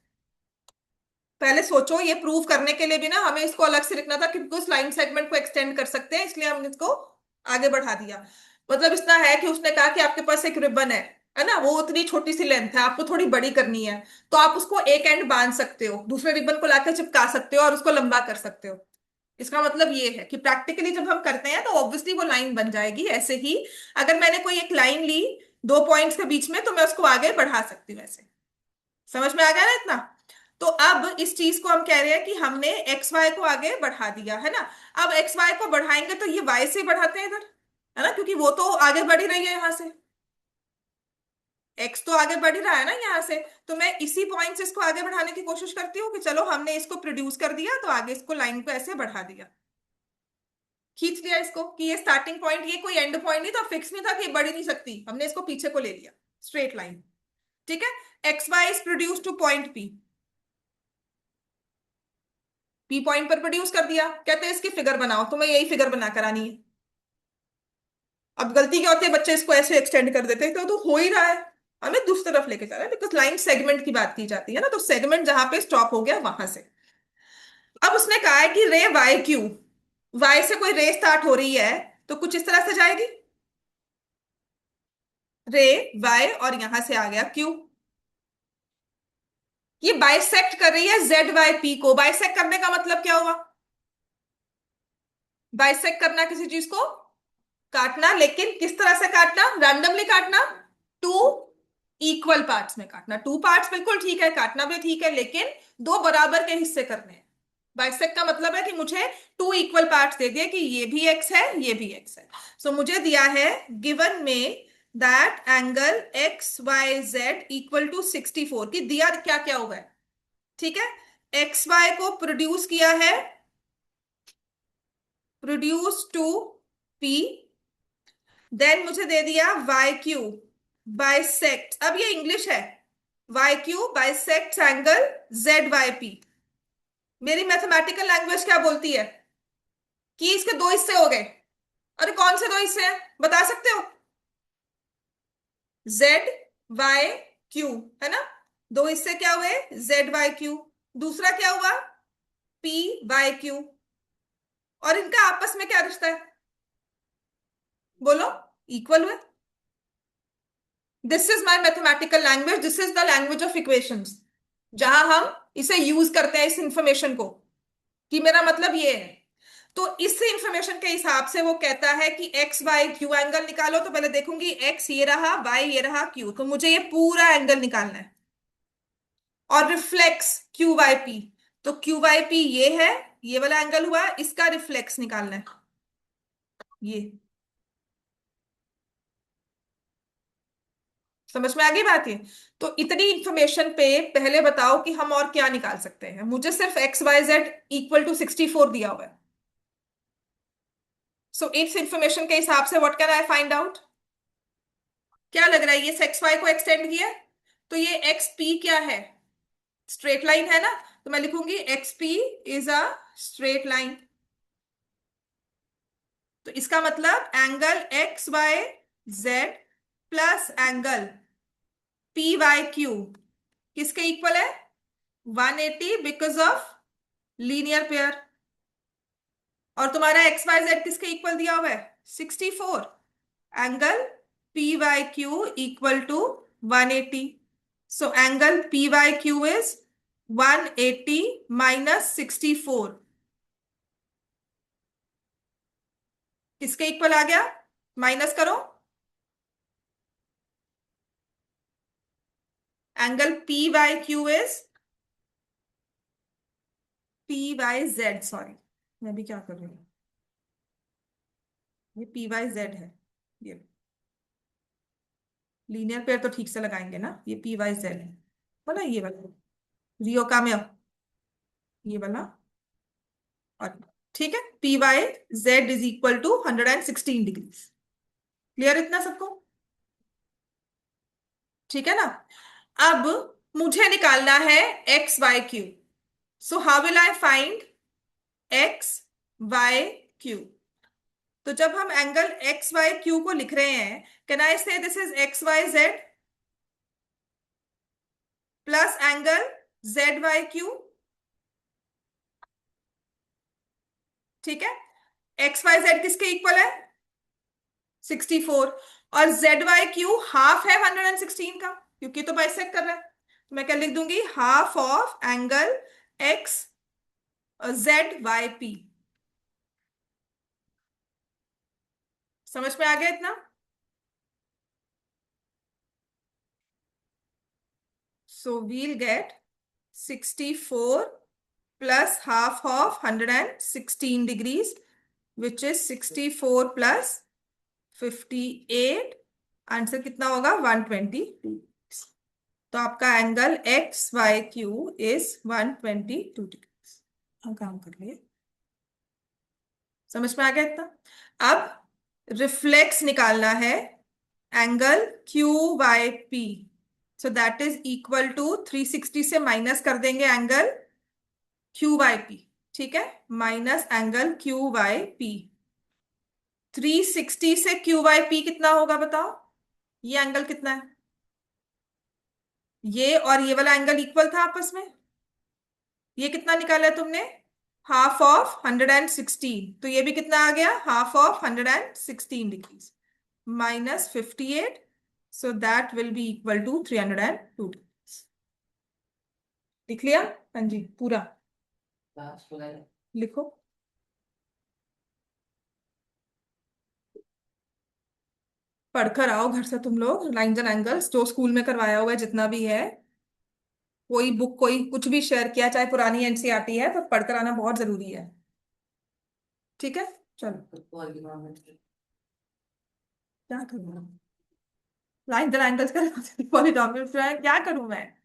पहले सोचो, ये प्रूव करने के लिए भी ना हमें इसको अलग से लिखना था, क्योंकि उस लाइन सेगमेंट को एक्सटेंड कर सकते हैं, इसलिए हमने इसको आगे बढ़ा दिया। मतलब इतना है कि उसने कहा कि आपके पास एक रिबन है ना? वो उतनी छोटी सी लेंथ है, आपको थोड़ी बड़ी करनी है, तो आप उसको एक एंड बांध सकते हो, दूसरे रिबन को लाकर चिपका सकते हो और उसको लंबा कर सकते हो। इसका मतलब ये है कि प्रैक्टिकली जब हम करते हैं तो ऑब्वियसली वो लाइन बन जाएगी ऐसे ही। अगर मैंने कोई एक लाइन ली दो पॉइंट्स के बीच में, तो मैं उसको आगे बढ़ा सकती हूँ ऐसे। समझ में आ गया ना इतना? तो अब इस चीज को हम कह रहे हैं कि हमने एक्स वाई को आगे बढ़ा दिया, है ना? अब एक्स वाई को बढ़ाएंगे तो ये वाई से बढ़ाते हैं इधर, है ना? क्योंकि वो तो आगे बढ़ ही रही है यहाँ से, एक्स तो आगे बढ़ ही रहा है ना यहाँ से। तो मैं इसी पॉइंट से इसको आगे बढ़ाने की कोशिश करती हूँ कि चलो हमने इसको प्रोड्यूस कर दिया, तो आगे इसको लाइन को ऐसे बढ़ा दिया, खींच लिया इसको, कि ये स्टार्टिंग पॉइंट, ये कोई एंड पॉइंट नहीं था, फिक्स नहीं था कि ये बढ़ ही नहीं सकती, हमने इसको पीछे को ले लिया, स्ट्रेट लाइन। ठीक है। X Y is produce to point P, P point पर प्रोड्यूस कर दिया, कहते हैं इसकी फिगर बनाओ, तो मैं यही फिगर बना कर आनी है। अब गलती क्या होती है, बच्चे इसको ऐसे एक्सटेंड कर देते हैं, तो हो ही रहा है, हमें दूसरी तरफ लेके जा रहा है, बिकॉज लाइन सेगमेंट की बात की जाती है ना, तो सेगमेंट जहां पे स्टॉप हो गया वहां से। अब उसने कहा है कि रे वाई क्यू, वाई से कोई रे स्टार्ट हो रही है, तो कुछ इस तरह से जाएगी, रे वाई और यहां से आ गया क्यू। ये बाइसेक्ट कर रही है जेड वाई पी को। बाइसेक्ट करने का मतलब क्या हुआ? बाइसेक्ट करना किसी चीज को काटना, लेकिन किस तरह से काटना? रैंडमली काटना, टू इक्वल पार्ट्स में काटना। टू पार्ट्स बिल्कुल ठीक है, काटना भी ठीक है, लेकिन दो बराबर के हिस्से करने हैं। बाइसेक्ट का मतलब है कि मुझे टू इक्वल पार्ट्स दे दिए कि ये भी एक्स है ये भी एक्स है। सो मुझे दिया है गिवन में that angle X Y Z equal to 64, कि दिया क्या क्या हुआ है, ठीक है? एक्स वाई को प्रोड्यूस किया है, प्रोड्यूस टू पी, देन मुझे दे दिया वाई क्यू बाइसेक्ट, अब ये इंग्लिश है, Y Q bisect angle Z Y P. मेरी मैथमेटिकल लैंग्वेज क्या बोलती है कि इसके दो हिस्से हो गए। अरे कौन से दो हिस्से हैं, बता सकते हो? जेड वाई क्यू, है ना? दो हिस्से क्या हुए? Z Y Q. दूसरा क्या हुआ? P Y Q. और इनका आपस में क्या रिश्ता है? बोलो। इक्वल हुए। This is my mathematical language, this is the language of equations, जहां हम इसे यूज करते हैं इस इंफॉर्मेशन को, कि मेरा मतलब ये है। तो इस इंफॉर्मेशन के हिसाब से वो कहता है कि एक्स वाई क्यू एंगल निकालो, तो पहले देखूंगी एक्स ये रहा, वाई ये रहा, क्यू, तो मुझे ये पूरा एंगल निकालना है। और रिफ्लेक्स क्यू वाई पी, तो क्यू वाई पी ये है, ये वाला एंगल हुआ, इसका रिफ्लेक्स निकालना है ये। समझ में आ गई बात ये? तो इतनी इंफॉर्मेशन पे पहले बताओ कि हम और क्या निकाल सकते हैं। मुझे सिर्फ X Y Z equal to 64 दिया हुआ है। सो इस इंफॉर्मेशन के हिसाब से what can I find out? क्या लग रहा है, ये एक्स वाई को एक्सटेंड किया है, तो ये एक्स पी क्या है? स्ट्रेट लाइन है ना? तो मैं लिखूंगी X P is a straight line. तो इसका मतलब angle X Y Z plus angle P Y Q किसके इक्वल है? 180, बिकॉज ऑफ लीनियर पेयर। और तुम्हारा एक्स वाई जेड किसके इक्वल दिया हुआ है? 64। Angle P Y Q equal to 180। So angle P Y Q is 180 minus 64, किसके equal आ गया? माइनस करो। Angle P Y Q is P Y Z, sorry मैं भी क्या कर रही हूँ, ये पी वाई जेड है। ये लीनियर पेयर तो ठीक से लगाएंगे ना, ये पी वाई जेड है बोला, ये वाला रियो का में ये वाला, और ठीक है, P Y Z is equal to 116 degree. Clear इतना सबको? ठीक है ना? अब मुझे निकालना है X Y Q. So how will I find X Y Q? तो जब हम एंगल एक्स वाई क्यू को लिख रहे हैं, can I say this is X Y Z plus angle Z Y Q? ठीक है, एक्स वाई जेड किसके इक्वल है? 64। और जेड वाई क्यू हाफ है 116 का, क्योंकि तो बाइसेक्ट कर रहा है। तो मैं क्या लिख दूंगी, half of angle X Z Y P. समझ में आ गया इतना? So we'll get 64 plus half of 116 degrees, which is 64 plus 58। Answer कितना होगा, 122। तो आपका angle X Y Q is 122 degree. हम काम कर लिए, समझ में आ गया इतना? अब रिफ्लेक्स निकालना है angle Q Y P. So that is equal to 360 से माइनस कर देंगे एंगल क्यू बाई पी। ठीक है, minus angle Q by P. 360 से क्यू बाई पी कितना होगा बताओ? ये एंगल कितना है? ये और ये वाला एंगल इक्वल था आपस में। ये कितना निकाला है तुमने? Half of 116। तो ये भी कितना आ गया, half of 116 degrees minus 58। So that will be equal to 302 degrees. लिख लिया? हाँ जी, पूरा लिखो। पढ़कर आओ घर से तुम लोग लाइन्स एंड एंगल्स, जो स्कूल में करवाया हुआ है जितना भी है। कोई बुक कोई कुछ भी शेयर किया, चाहे पुरानी एनसीईआरटी है, पर पढ़कर आना बहुत जरूरी है। ठीक है, चलो क्या करूँ, लाइन्स एंड एंगल्स का पॉलीनॉमियल क्या करूं मैं?